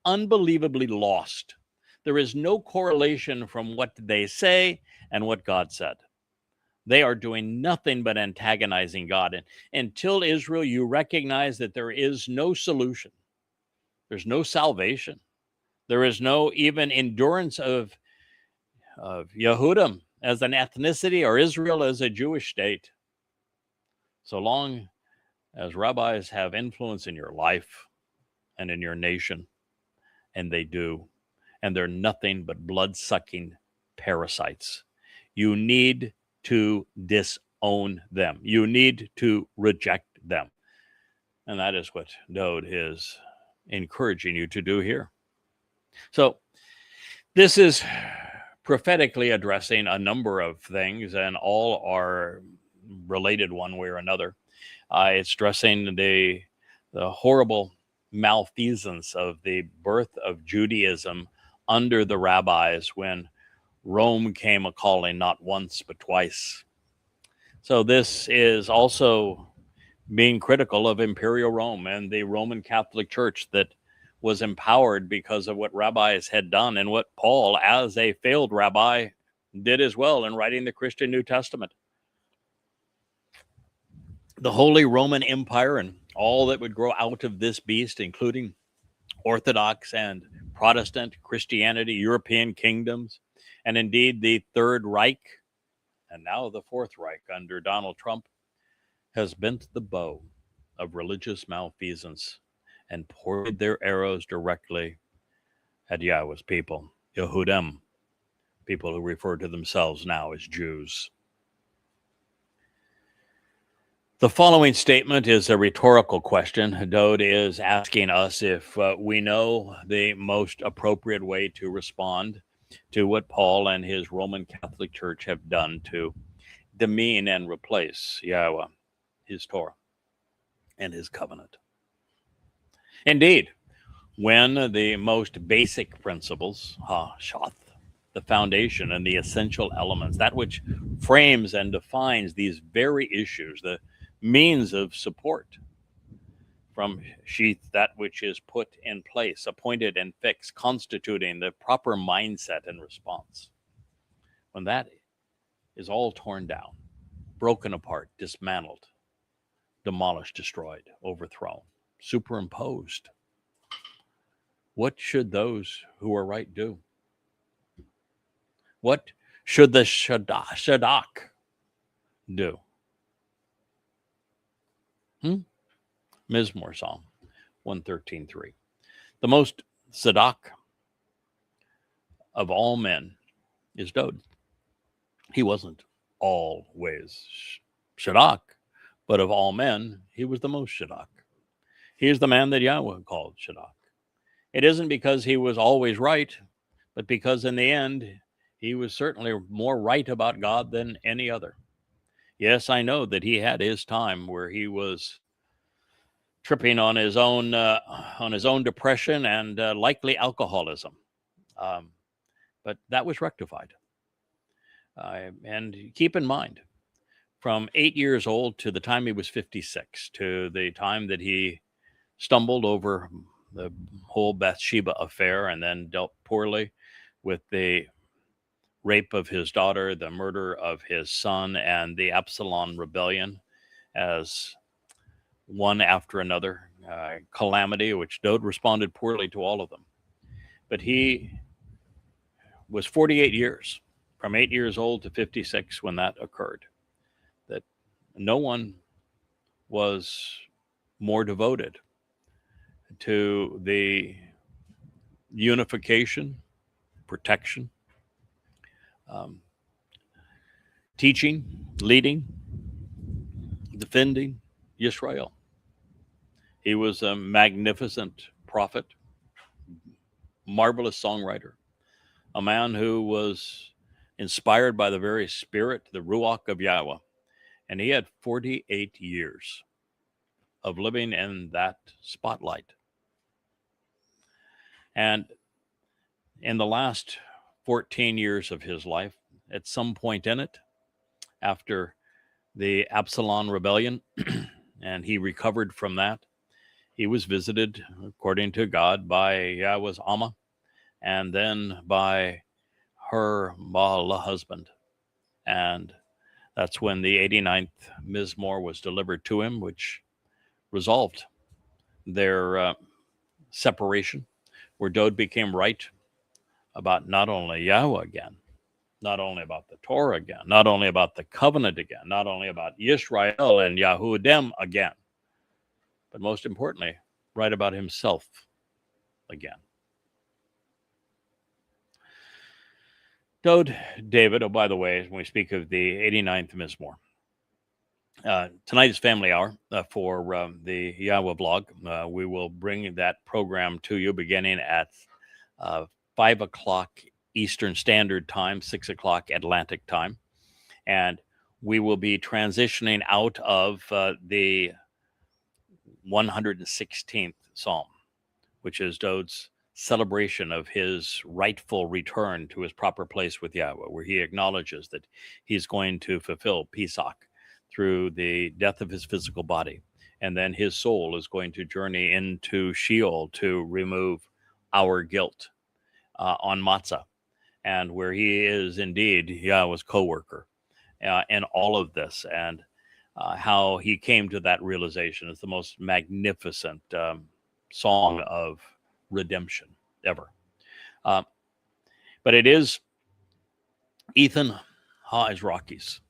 unbelievably lost. There is no correlation from what they say and what God said. They are doing nothing but antagonizing God. And until Israel, you recognize that there is no solution. There's no salvation. There is no even endurance of Yehudim as an ethnicity or Israel as a Jewish state. So long as rabbis have influence in your life and in your nation, and they do, and they're nothing but blood-sucking parasites, you need to disown them. You need to reject them. And that is what Dode is encouraging you to do here. So this is prophetically addressing a number of things, and all are related one way or another. It's addressing the horrible malfeasance of the birth of Judaism under the rabbis when Rome came a calling not once but twice. So this is also being critical of Imperial Rome and the Roman Catholic Church that was empowered because of what rabbis had done, and what Paul, as a failed rabbi, did as well in writing the Christian New Testament. The Holy Roman Empire and all that would grow out of this beast, including Orthodox and Protestant Christianity, European kingdoms, and indeed the Third Reich, and now the Fourth Reich under Donald Trump, has bent the bow of religious malfeasance and pointed their arrows directly at Yahweh's people, Yehudim, people who refer to themselves now as Jews. The following statement is a rhetorical question. Dode is asking us if we know the most appropriate way to respond to what Paul and his Roman Catholic Church have done to demean and replace Yahweh, his Torah, and his covenant. Indeed, when the most basic principles, Shath, the foundation and the essential elements, that which frames and defines these very issues, the means of support from sheath, that which is put in place, appointed and fixed, constituting the proper mindset and response. When that is all torn down, broken apart, dismantled, demolished, destroyed, overthrown, superimposed, what should those who are right do? What should the Shadak do? Mizmor Psalm 113:3. The most Sadak of all men is Dode. He wasn't always Shadak, but of all men, he was the most Shadak. He is the man that Yahweh called Shadak. It isn't because he was always right, but because in the end, he was certainly more right about God than any other. Yes, I know that he had his time where he was tripping on his own depression and likely alcoholism, but that was rectified. And keep in mind, from 8 years old to the time he was 56, to the time that he stumbled over the whole Bathsheba affair and then dealt poorly with the rape of his daughter, the murder of his son, and the Absalom rebellion as one after another calamity, which Dode responded poorly to all of them. But he was 48 years, from 8 years old to 56 when that occurred, that no one was more devoted to the unification, protection, teaching, leading, defending Yisrael. He was a magnificent prophet, marvelous songwriter, a man who was inspired by the very spirit, the Ruach of Yahweh. And he had 48 years of living in that spotlight. And in the last 14 years of his life, at some point in it, after the Absalom rebellion, and he recovered from that, he was visited, according to God, by Yahweh's Amma, and then by her Baal husband. And that's when the 89th Mizmor was delivered to him, which resolved their separation, where Dode became right about not only Yahweh again, not only about the Torah again, not only about the covenant again, not only about Yisrael and Yahudim again, but most importantly, right about himself again. Dode David, oh, by the way, when we speak of the 89th Mizmor, tonight is family hour for the Yahweh blog. We will bring that program to you beginning at 5 o'clock Eastern Standard Time, 6 o'clock Atlantic Time. And we will be transitioning out of the 116th Psalm, which is Dode's celebration of his rightful return to his proper place with Yahweh, where he acknowledges that he's going to fulfill Pesach through the death of his physical body. And then his soul is going to journey into Sheol to remove our guilt on Matzah, and where he is indeed Yahweh's co-worker in all of this, and how he came to that realization is the most magnificent song of redemption ever. But it is Ethan Ha-Izraki's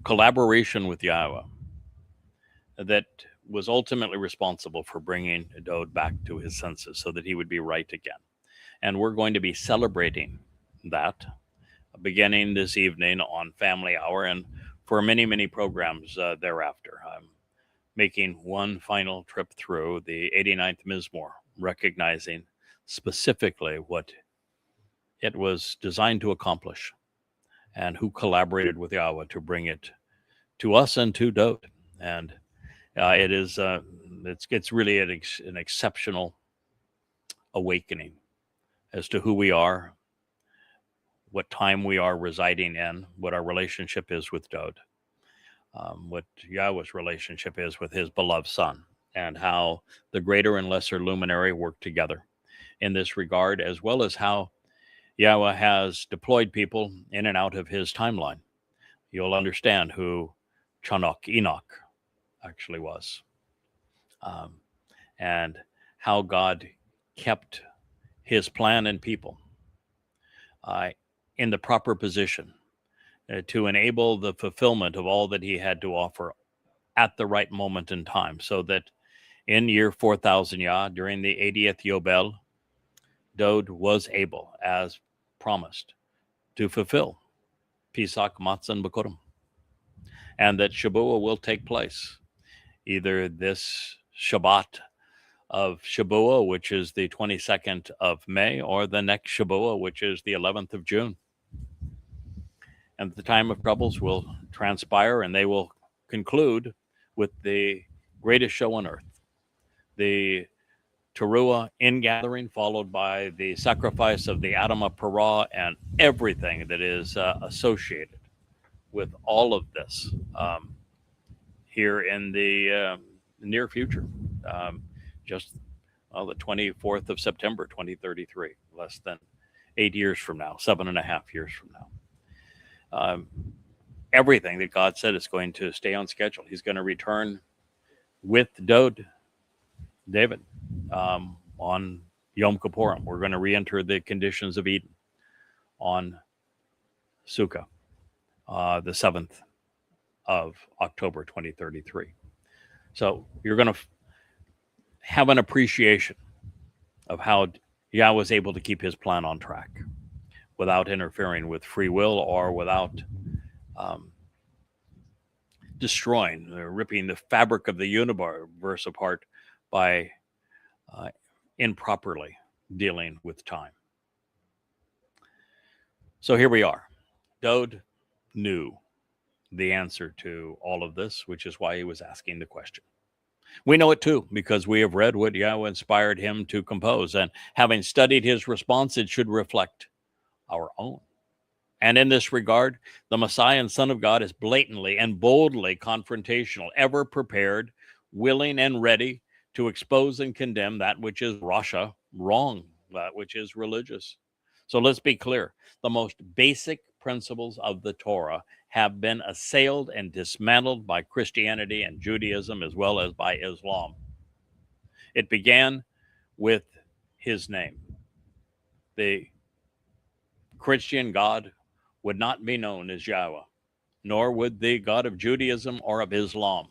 collaboration with Yahweh that was ultimately responsible for bringing Dode back to his senses so that he would be right again. And we're going to be celebrating that beginning this evening on Family Hour. And for many, many programs thereafter. I'm making one final trip through the 89th Mizmor, recognizing specifically what it was designed to accomplish and who collaborated with Yahweh to bring it to us and to Dode. And it's really an exceptional awakening as to who we are, what time we are residing in, what our relationship is with Dode, what Yahweh's relationship is with his beloved son, and how the greater and lesser luminary work together in this regard, as well as how Yahweh has deployed people in and out of his timeline. You'll understand who Enoch actually was, and how God kept his plan and people in the proper position to enable the fulfillment of all that he had to offer at the right moment in time, so that in year 4000 Yah, during the 80th Yobel, Dode was able, as promised, to fulfill Pesach, Matzah, and Bikurim, and that Shabuah will take place either this Shabbat of Shabuah, which is the 22nd of May, or the next Shabuah, which is the 11th of June. And the time of troubles will transpire, and they will conclude with the greatest show on earth, the Teruah ingathering, followed by the sacrifice of the Adamah Parah and everything that is associated with all of this here in the near future. Just the 24th of September, 2033, less than 8 years from now, 7.5 years from now. Everything that God said is going to stay on schedule. He's going to return with Dode, David, on Yom Kippurim. We're going to re-enter the conditions of Eden on Sukkah, the 7th of October, 2033. So you're going to have an appreciation of how Yah was able to keep his plan on track without interfering with free will or without destroying or ripping the fabric of the universe apart by improperly dealing with time. So here we are. Dode knew the answer to all of this, which is why he was asking the question. We know it too, because we have read what Yahweh inspired him to compose, and having studied his response, it should reflect our own. And in this regard, the Messiah and Son of God is blatantly and boldly confrontational, ever prepared, willing and ready to expose and condemn that which is Rasha, wrong, that which is religious. So let's be clear. The most basic principles of the Torah have been assailed and dismantled by Christianity and Judaism, as well as by Islam. It began with his name. The Christian God would not be known as Yahweh, nor would the God of Judaism or of Islam,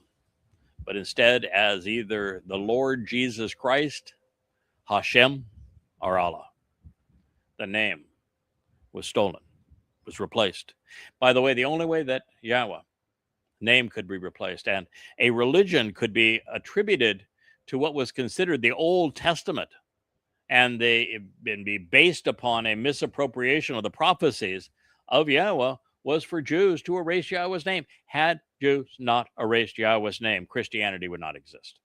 but instead as either the Lord Jesus Christ, Hashem, or Allah. The name was stolen, was replaced. By the way, the only way that Yahweh name could be replaced and a religion could be attributed to what was considered the Old Testament and be based upon a misappropriation of the prophecies of Yahweh was for Jews to erase Yahweh's name. Had Jews not erased Yahweh's name, Christianity would not exist.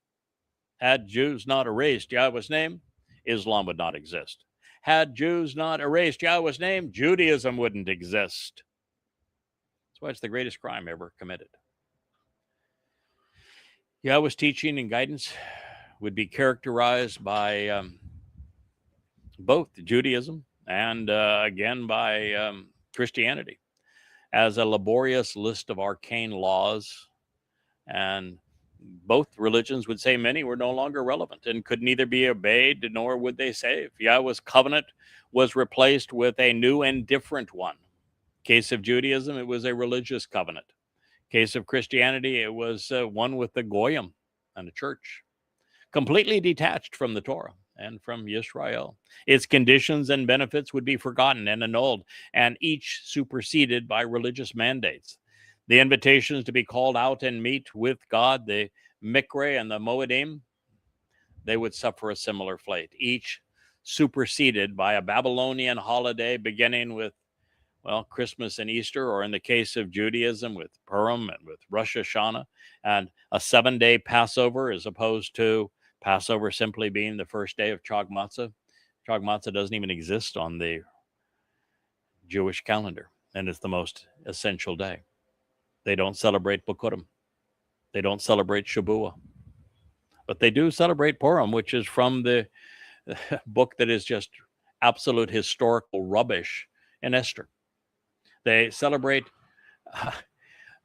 Had Jews not erased Yahweh's name, Islam would not exist. Had Jews not erased Yahweh's name, Judaism wouldn't exist. That's why it's the greatest crime ever committed. Yahweh's teaching and guidance would be characterized by both Judaism and, again, by Christianity as a laborious list of arcane laws, and both religions would say many were no longer relevant and could neither be obeyed nor would they save. Yahweh's covenant was replaced with a new and different one. Case of Judaism, it was a religious covenant. Case of Christianity, it was one with the Goyim and the church, completely detached from the Torah and from Yisrael. Its conditions and benefits would be forgotten and annulled, and each superseded by religious mandates. The invitations to be called out and meet with God, the Mikre and the Moedim, they would suffer a similar fate, each superseded by a Babylonian holiday beginning with, well, Christmas and Easter, or in the case of Judaism, with Purim and with Rosh Hashanah, and a 7-day Passover, as opposed to Passover simply being the first day of Chag Matzah. Chag Matzah doesn't even exist on the Jewish calendar, and it's the most essential day. They don't celebrate Bikurim. They don't celebrate Shabuah. But they do celebrate Purim, which is from the book that is just absolute historical rubbish in Esther. They celebrate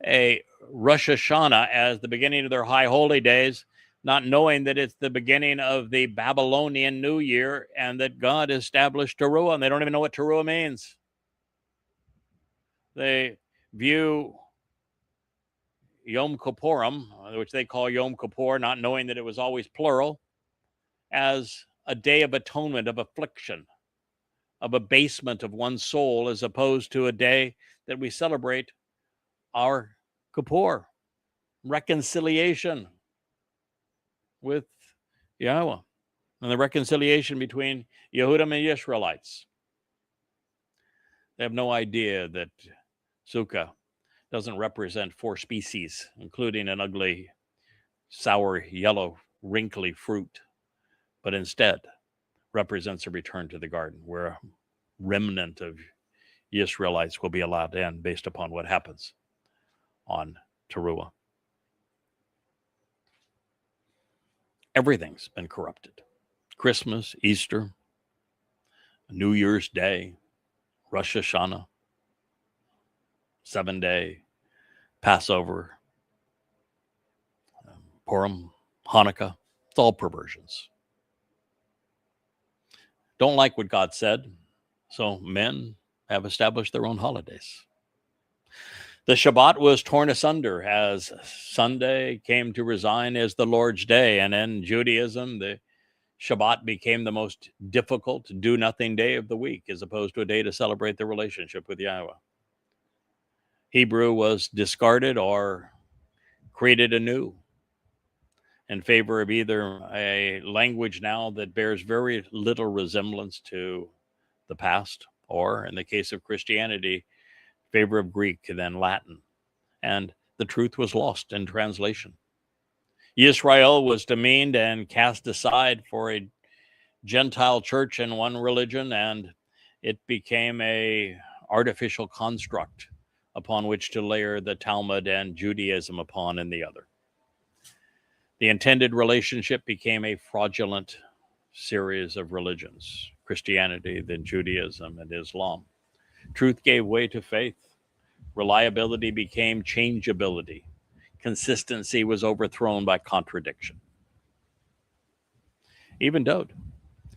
a Rosh Hashanah as the beginning of their high holy days, not knowing that it's the beginning of the Babylonian New Year and that God established Teruah, and they don't even know what Teruah means. They view Yom Kippurim, which they call Yom Kippur, not knowing that it was always plural, as a day of atonement, of affliction, of abasement of one's soul, as opposed to a day that we celebrate our Kippur, reconciliation with Yahweh, and the reconciliation between Yehudim and Israelites. They have no idea that Sukkah doesn't represent 4 species, including an ugly, sour, yellow, wrinkly fruit, but instead represents a return to the garden, where a remnant of Israelites will be allowed in based upon what happens on Teruah. Everything's been corrupted. Christmas, Easter, New Year's Day, Rosh Hashanah, 7-day Passover, Purim, Hanukkah. It's all perversions. Don't like what God said, so men have established their own holidays. The Shabbat was torn asunder as Sunday came to resign as the Lord's day, and in Judaism, the Shabbat became the most difficult, do-nothing day of the week, as opposed to a day to celebrate the relationship with Yahweh. Hebrew was discarded or created anew in favor of either a language now that bears very little resemblance to the past, or in the case of Christianity, favor of Greek, then Latin. And the truth was lost in translation. Israel was demeaned and cast aside for a Gentile church in one religion, and it became a artificial construct upon which to layer the Talmud and Judaism upon in the other. The intended relationship became a fraudulent series of religions, Christianity, then Judaism, and Islam. Truth gave way to faith. Reliability became changeability. Consistency was overthrown by contradiction. Even Dod,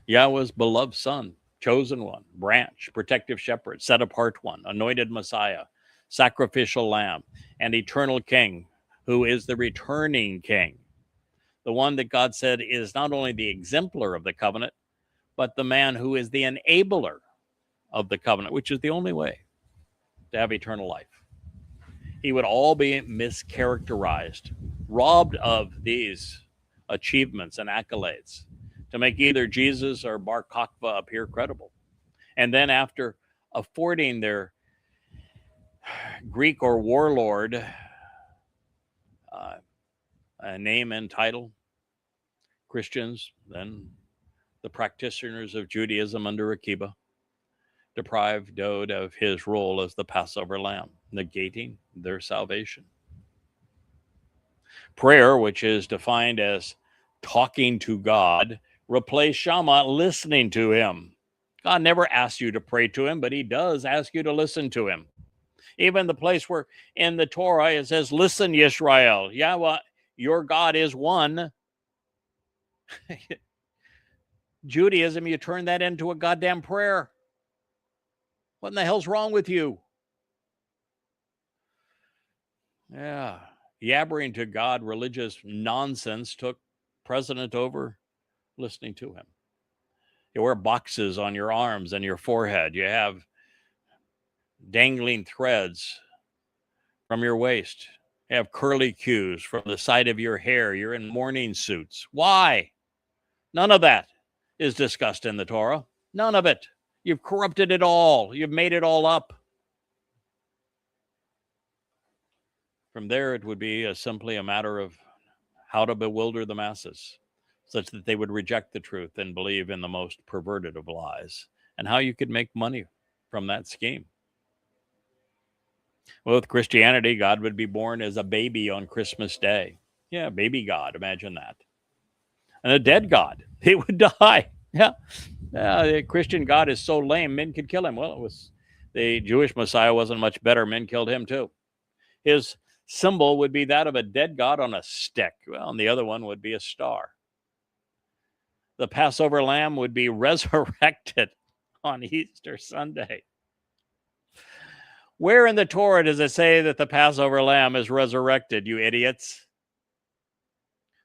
Yahweh's beloved son, chosen one, branch, protective shepherd, set apart one, anointed Messiah, sacrificial lamb, and eternal king, who is the returning king, the one that God said is not only the exemplar of the covenant, but the man who is the enabler of the covenant, which is the only way to have eternal life. He would all be mischaracterized, robbed of these achievements and accolades to make either Jesus or Bar Kokhba appear credible. And then after affording their Greek or warlord a name and title, Christians, then the practitioners of Judaism under Akiba, deprived Dod of his role as the Passover lamb, negating their salvation. Prayer, which is defined as talking to God, replaced Shama, listening to him. God never asks you to pray to him, but he does ask you to listen to him. Even the place where in the Torah it says, listen, Yisrael, Yahweh, your God is one. Judaism, you turn that into a goddamn prayer. What in the hell's wrong with you? Yeah. Yabbering to God, religious nonsense took precedent over listening to him. You wear boxes on your arms and your forehead. You have dangling threads from your waist. You have curly cues from the side of your hair. You're in mourning suits. Why? None of that is discussed in the Torah. None of it. You've corrupted it all. You've made it all up. From there, it would be simply a matter of how to bewilder the masses such that they would reject the truth and believe in the most perverted of lies, and how you could make money from that scheme. Well, with Christianity, God would be born as a baby on Christmas Day. Yeah, baby God, imagine that. And a dead God, he would die. Yeah. The Christian God is so lame, men could kill him. Well, it was the Jewish Messiah wasn't much better. Men killed him too. His symbol would be that of a dead God on a stick. Well, and the other one would be a star. The Passover lamb would be resurrected on Easter Sunday. Where in the Torah does it say that the Passover lamb is resurrected, you idiots?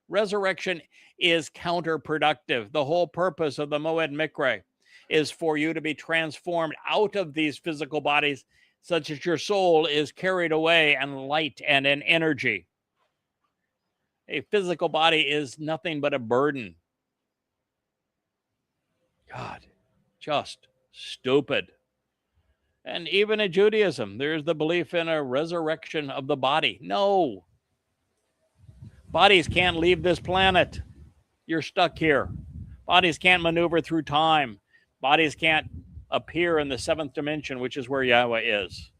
Resurrection is counterproductive. The whole purpose of the Moed Mikre is for you to be transformed out of these physical bodies such that your soul is carried away in light and in energy. A physical body is nothing but a burden. God, just stupid. And even in Judaism, there's the belief in a resurrection of the body. No. Bodies can't leave this planet. You're stuck here. Bodies can't maneuver through time. Bodies can't appear in the seventh dimension, which is where Yahweh is.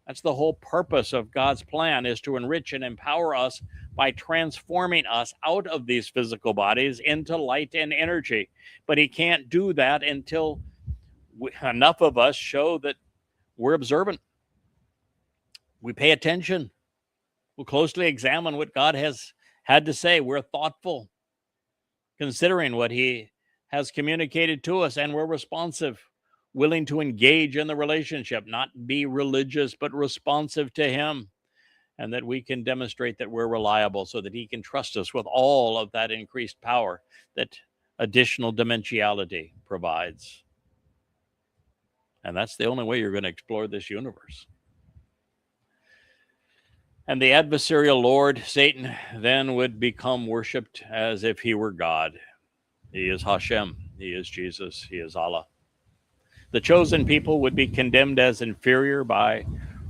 That's the whole purpose of God's plan, is to enrich and empower us by transforming us out of these physical bodies into light and energy. But he can't do that until enough of us show that we're observant. We pay attention. We'll closely examine what God has had to say. We're thoughtful, considering what he has communicated to us, and we're responsive, willing to engage in the relationship, not be religious, but responsive to him, and that we can demonstrate that we're reliable so that he can trust us with all of that increased power that additional dimensionality provides. And that's the only way you're going to explore this universe. And the adversarial Lord, Satan, then would become worshipped as if he were God. He is Hashem. He is Jesus. He is Allah. The chosen people would be condemned as inferior by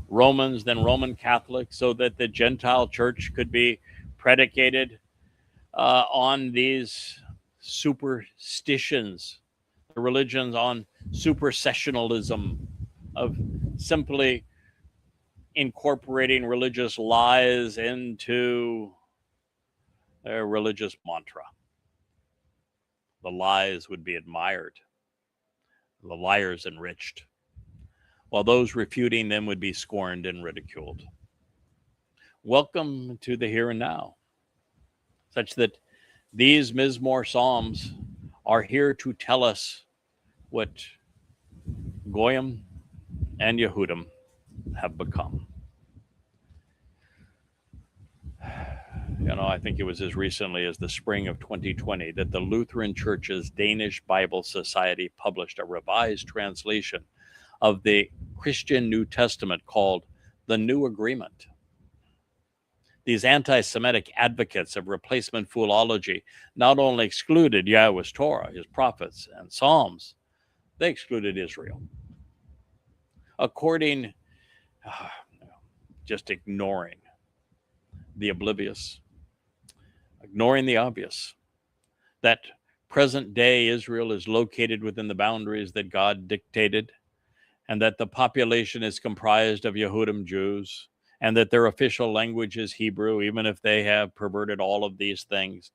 Romans, then Roman Catholics, so that the Gentile church could be predicated on these superstitions, the religions on supersessionalism, of simply incorporating religious lies into a religious mantra. The lies would be admired, the liars enriched, while those refuting them would be scorned and ridiculed. Welcome to the here and now, such that these Mizmor Psalms are here to tell us what Goyim and Yehudim have become. I think it was as recently as the spring of 2020 that the Lutheran Church's Danish Bible Society published a revised translation of the Christian New Testament called the New Agreement. These anti-Semitic advocates of replacement philology not only excluded Yahweh's Torah, his prophets, and Psalms, they excluded Israel. Just ignoring the oblivious, ignoring the obvious, that present day Israel is located within the boundaries that God dictated, and that the population is comprised of Yehudim Jews, and that their official language is Hebrew, even if they have perverted all of these things,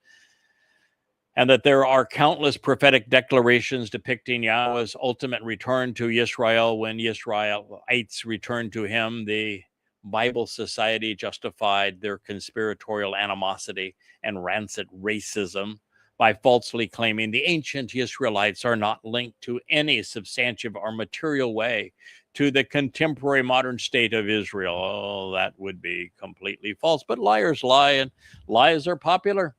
and that there are countless prophetic declarations depicting Yahweh's ultimate return to Yisrael when Yisraelites return to him. The Bible Society justified their conspiratorial animosity and rancid racism by falsely claiming the ancient Israelites are not linked to any substantive or material way to the contemporary modern state of Israel. Oh, that would be completely false. But liars lie, and lies are popular.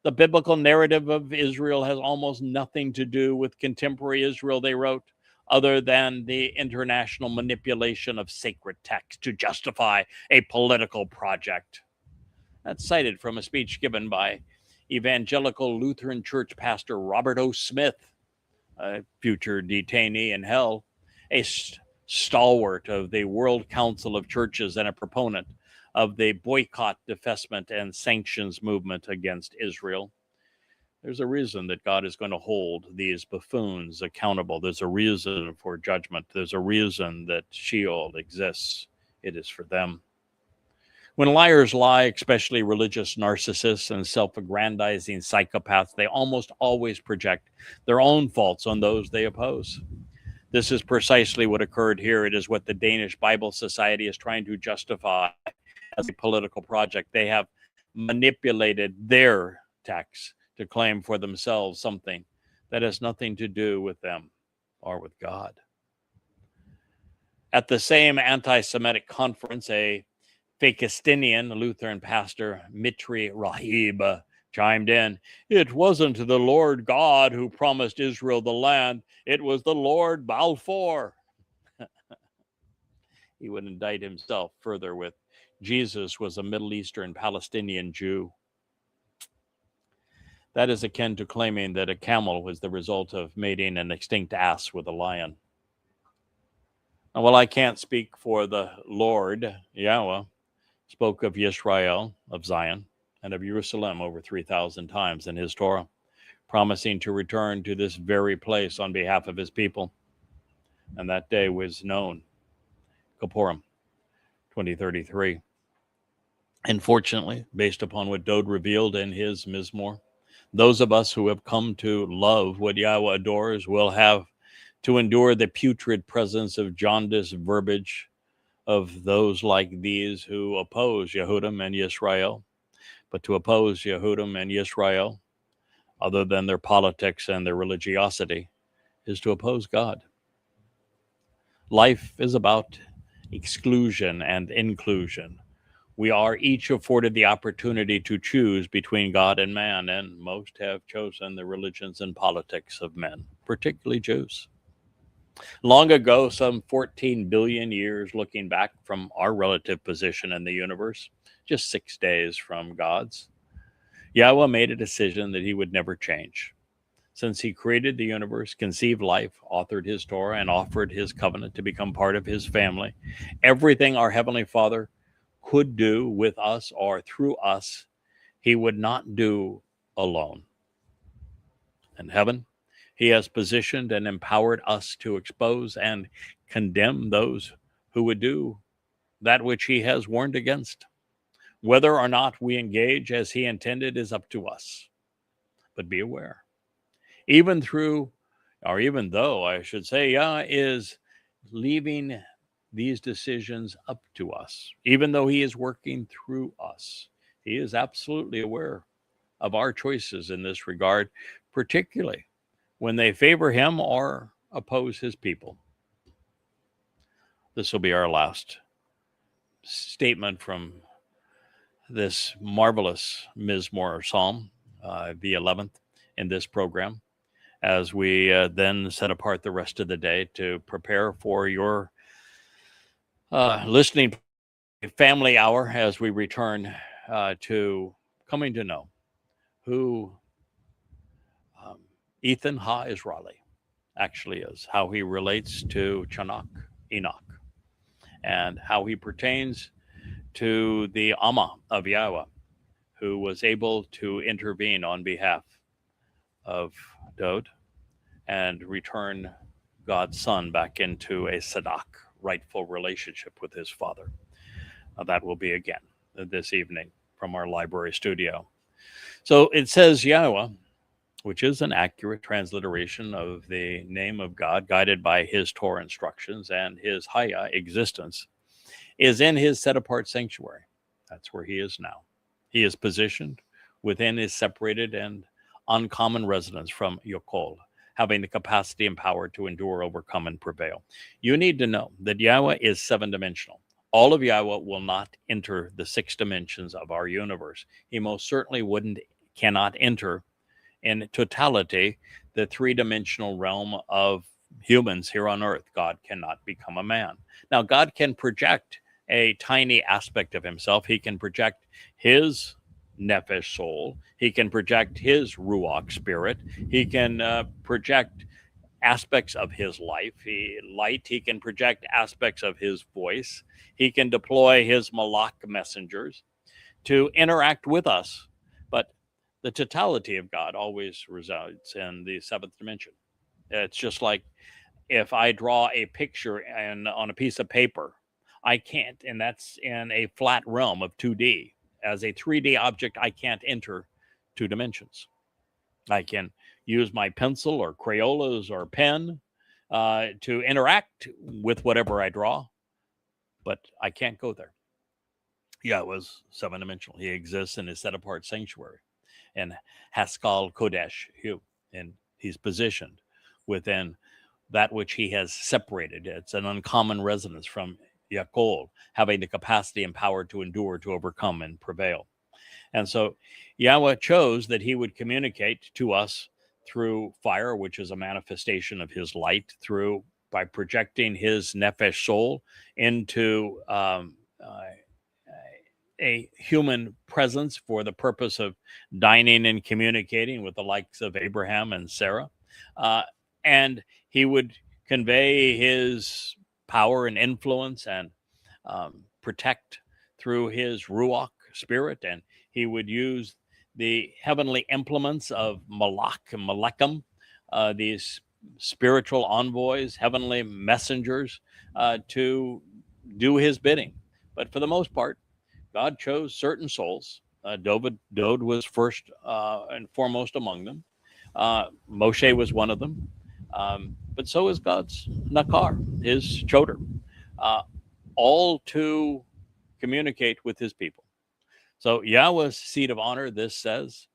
The biblical narrative of Israel has almost nothing to do with contemporary Israel, they wrote. other than the international manipulation of sacred text to justify a political project. That's cited from a speech given by Evangelical Lutheran Church pastor Robert O. Smith, a future detainee in hell, a stalwart of the World Council of Churches and a proponent of the boycott, divestment, and sanctions movement against Israel. There's a reason that God is going to hold these buffoons accountable. There's a reason for judgment. There's a reason that Sheol exists. It is for them. When liars lie, especially religious narcissists and self-aggrandizing psychopaths, they almost always project their own faults on those they oppose. This is precisely what occurred here. It is what the Danish Bible Society is trying to justify as a political project. They have manipulated their text to claim for themselves something that has nothing to do with them or with God. At the same anti-Semitic conference, a Fakistinian Lutheran pastor, Mitri Rahib, chimed in, "It wasn't the Lord God who promised Israel the land, it was the Lord Balfour." He would indict himself further with, Jesus was a Middle Eastern Palestinian Jew. That is akin to claiming that a camel was the result of mating an extinct ass with a lion. Now, while I can't speak for the Lord, Yahweh spoke of Yisrael, of Zion, and of Jerusalem over 3,000 times in his Torah, promising to return to this very place on behalf of his people. And that day was known, Kippurim 2033. Unfortunately, based upon what Dode revealed in his Mizmor, those of us who have come to love what Yahweh adores will have to endure the putrid presence of jaundiced verbiage of those like these who oppose Yehudim and Yisrael. But to oppose Yehudim and Yisrael, other than their politics and their religiosity, is to oppose God. Life is about exclusion and inclusion. We are each afforded the opportunity to choose between God and man, and most have chosen the religions and politics of men, particularly Jews. Long ago, some 14 billion years looking back from our relative position in the universe, just 6 days from God's, Yahweh made a decision that he would never change. Since he created the universe, conceived life, authored his Torah, and offered his covenant to become part of his family, everything our Heavenly Father could do with us or through us, he would not do alone. In heaven, he has positioned and empowered us to expose and condemn those who would do that which he has warned against. Whether or not we engage as he intended is up to us. But be aware, even though, I should say, Yah is leaving these decisions up to us, even though he is working through us. He is absolutely aware of our choices in this regard, particularly when they favor him or oppose his people. This will be our last statement from this marvelous Mizmor or Psalm, the 11th in this program, as we then set apart the rest of the day to prepare for your listening family hour as we return to coming to know who Ethan Ha-Israeli actually is, how he relates to Enoch, and how he pertains to the Amma of Yahweh, who was able to intervene on behalf of Dode and return God's son back into a Sadak, rightful relationship with his father. That will be again this evening from our library studio. So it says Yahweh, which is an accurate transliteration of the name of God, guided by his Torah instructions and his Haya existence, is in his set-apart sanctuary. That's where he is now. He is positioned within his separated and uncommon residence from Yokol, having the capacity and power to endure, overcome, and prevail. You need to know that Yahweh is seven-dimensional. All of Yahweh will not enter the 6 dimensions of our universe. He most certainly cannot enter in totality the 3-dimensional realm of humans here on earth, God cannot become a man. Now, God can project a tiny aspect of himself. He can project his nephesh soul. He can project his ruach spirit. He can project aspects of his light. He can project aspects of his voice. He can deploy his malach messengers to interact with us. But the totality of God always resides in the seventh dimension. It's just like if I draw a picture on a piece of paper, I can't, and that's in a flat realm of 2D. As a 3D object, I can't enter two dimensions. I can use my pencil or Crayolas or pen to interact with whatever I draw, but I can't go there. Yeah, it was seven dimensional. He exists in his set apart sanctuary in Haskell Kodesh, and he's positioned within that which he has separated. It's an uncommon resonance from Yakol, having the capacity and power to endure, to overcome, and prevail. And so Yahweh chose that he would communicate to us through fire, which is a manifestation of his light, by projecting his nephesh soul into a human presence for the purpose of dining and communicating with the likes of Abraham and Sarah. And he would convey his power and influence and protect through his ruach spirit. And he would use the heavenly implements of malach and malachim, these spiritual envoys, heavenly messengers, to do his bidding. But for the most part, God chose certain souls. Dode was first and foremost among them. Moshe was one of them. But so is God's Nakar, his Choder, all to communicate with his people. So Yahweh's seat of honor, this says,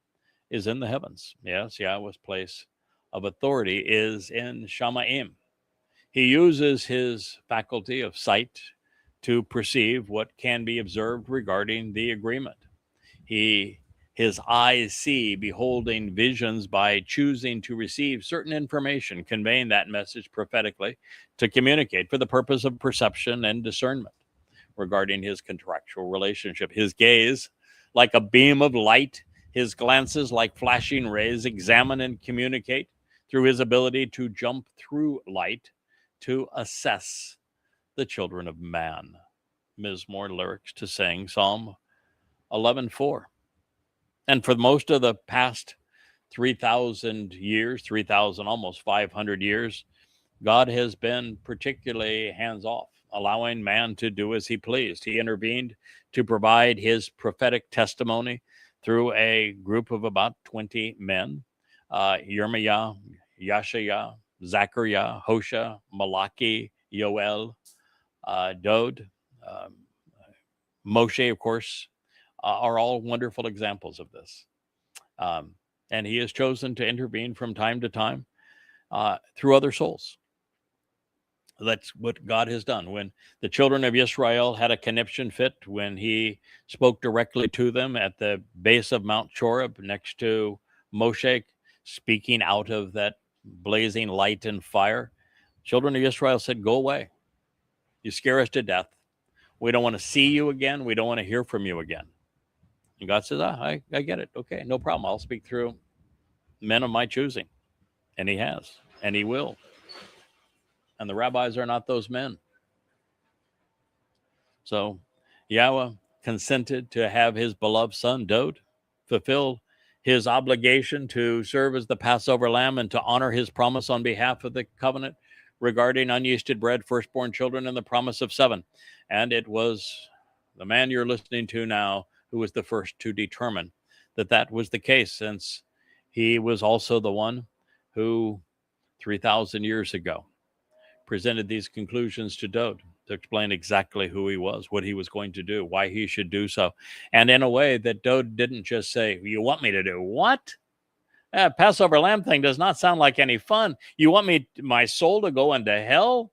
is in the heavens. Yes, Yahweh's place of authority is in Shamaim. He uses his faculty of sight to perceive what can be observed regarding the agreement. His eyes see, beholding visions by choosing to receive certain information, conveying that message prophetically to communicate for the purpose of perception and discernment regarding his contractual relationship. His gaze, like a beam of light, his glances, like flashing rays, examine and communicate through his ability to jump through light to assess the children of man. Mizmor lyrics to sing Psalm 11:4. And for most of the past 3,000 years, 3,000, almost 500 years, God has been particularly hands-off, allowing man to do as he pleased. He intervened to provide his prophetic testimony through a group of about 20 men, Yirmiah, Yashaya, Zachariah, Hosea, Malachi, Yoel, Dode, Moshe, of course, are all wonderful examples of this. And he has chosen to intervene from time to time through other souls. That's what God has done. When the children of Israel had a conniption fit, when he spoke directly to them at the base of Mount Choreb next to Moshe, speaking out of that blazing light and fire, children of Israel said, "Go away. You scare us to death. We don't want to see you again. We don't want to hear from you again." And God says, I get it. Okay, no problem. I'll speak through men of my choosing. And he has, and he will. And the rabbis are not those men. So Yahweh consented to have his beloved son, Dode, fulfill his obligation to serve as the Passover lamb and to honor his promise on behalf of the covenant regarding unyeasted bread, firstborn children, and the promise of 7. And it was the man you're listening to now who was the first to determine that was the case, since he was also the one who 3,000 years ago presented these conclusions to Dode to explain exactly who he was, what he was going to do, why he should do so. And in a way that Dode didn't just say, "You want me to do what? That Passover lamb thing does not sound like any fun. You want my soul to go into hell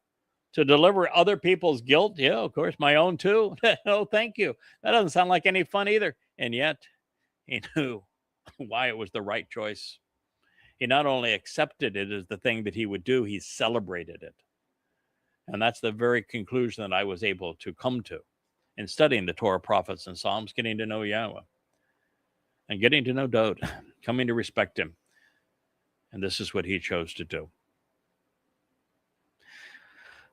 to deliver other people's guilt? Yeah, of course, my own too. No, thank you. That doesn't sound like any fun either." And yet he knew why it was the right choice. He not only accepted it as the thing that he would do, he celebrated it. And that's the very conclusion that I was able to come to in studying the Torah, prophets, and Psalms, getting to know Yahweh and getting to know Dowd, coming to respect him. And this is what he chose to do.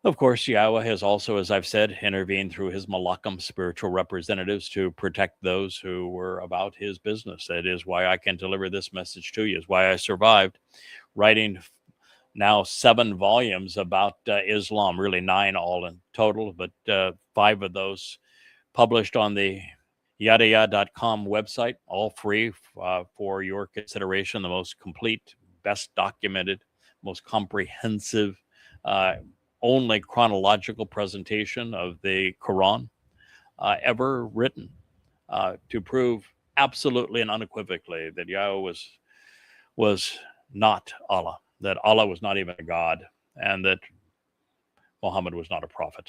Of course, Yahweh has also, as I've said, intervened through his Malachim, spiritual representatives, to protect those who were about his business. That is why I can deliver this message to you, is why I survived writing now 7 volumes about Islam, really 9 all in total, but 5 of those published on the yadayah.com website, all free for your consideration. The most complete, best documented, most comprehensive, only chronological presentation of the Quran ever written, to prove absolutely and unequivocally that Yahweh was not Allah, that Allah was not even a God, and that Muhammad was not a prophet,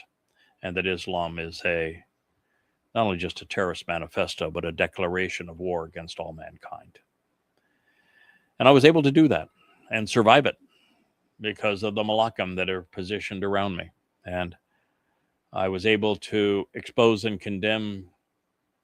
and that Islam is not only just a terrorist manifesto, but a declaration of war against all mankind. And I was able to do that and survive it because of the Malachim that are positioned around me. And I was able to expose and condemn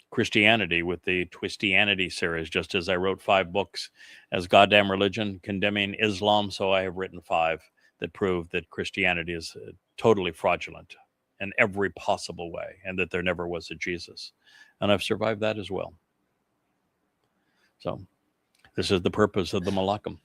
Christianity with the Twistianity series, just as I wrote 5 books as Goddamn Religion condemning Islam, so I have written 5 that prove that Christianity is totally fraudulent in every possible way, and that there never was a Jesus. And I've survived that as well. So this is the purpose of the Malachim.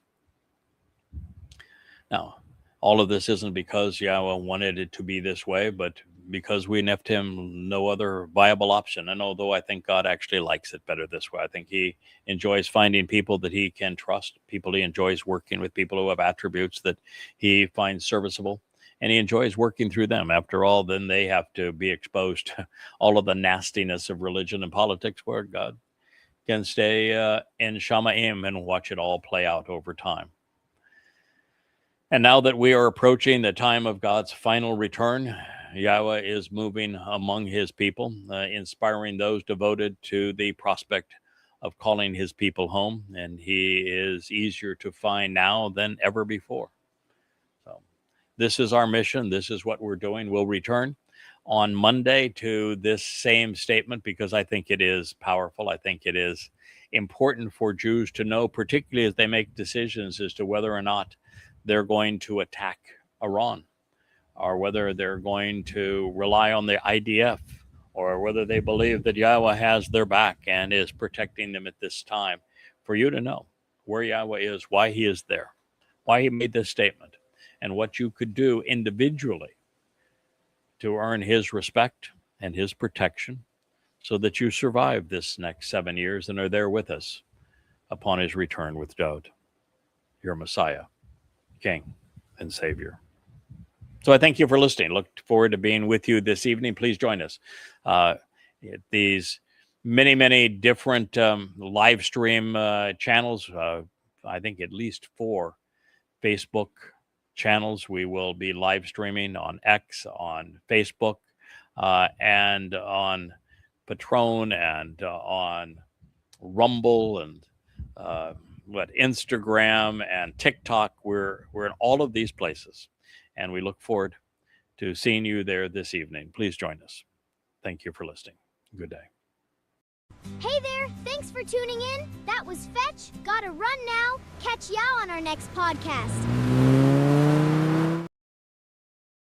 Now, all of this isn't because Yahweh wanted it to be this way, but because we left him no other viable option. And although I think God actually likes it better this way, I think he enjoys finding people that he can trust, people he enjoys working with, people who have attributes that he finds serviceable, and he enjoys working through them. After all, then they have to be exposed to all of the nastiness of religion and politics, where God can stay in Shamayim and watch it all play out over time. And now that we are approaching the time of God's final return, Yahweh is moving among his people, inspiring those devoted to the prospect of calling his people home. And he is easier to find now than ever before. So this is our mission. This is what we're doing. We'll return on Monday to this same statement because I think it is powerful. I think it is important for Jews to know, particularly as they make decisions as to whether or not they're going to attack Iran, or whether they're going to rely on the IDF, or whether they believe that Yahweh has their back and is protecting them at this time. For you to know where Yahweh is, why he is there, why he made this statement, and what you could do individually to earn his respect and his protection so that you survive this next 7 years and are there with us upon his return with Dowd, your Messiah, King, and Savior. So I thank you for listening. Look forward to being with you this evening. Please join us at these many, many different live stream channels. I think at least 4 Facebook channels. We will be live streaming on X, on Facebook, and on Patreon, and on Rumble, and Instagram and TikTok. We're in all of these places, and we look forward to seeing you there this evening. Please join us. Thank you for listening. Good day. Hey there, thanks for tuning in. That was Fetch. Gotta run now. Catch Yao on our next podcast.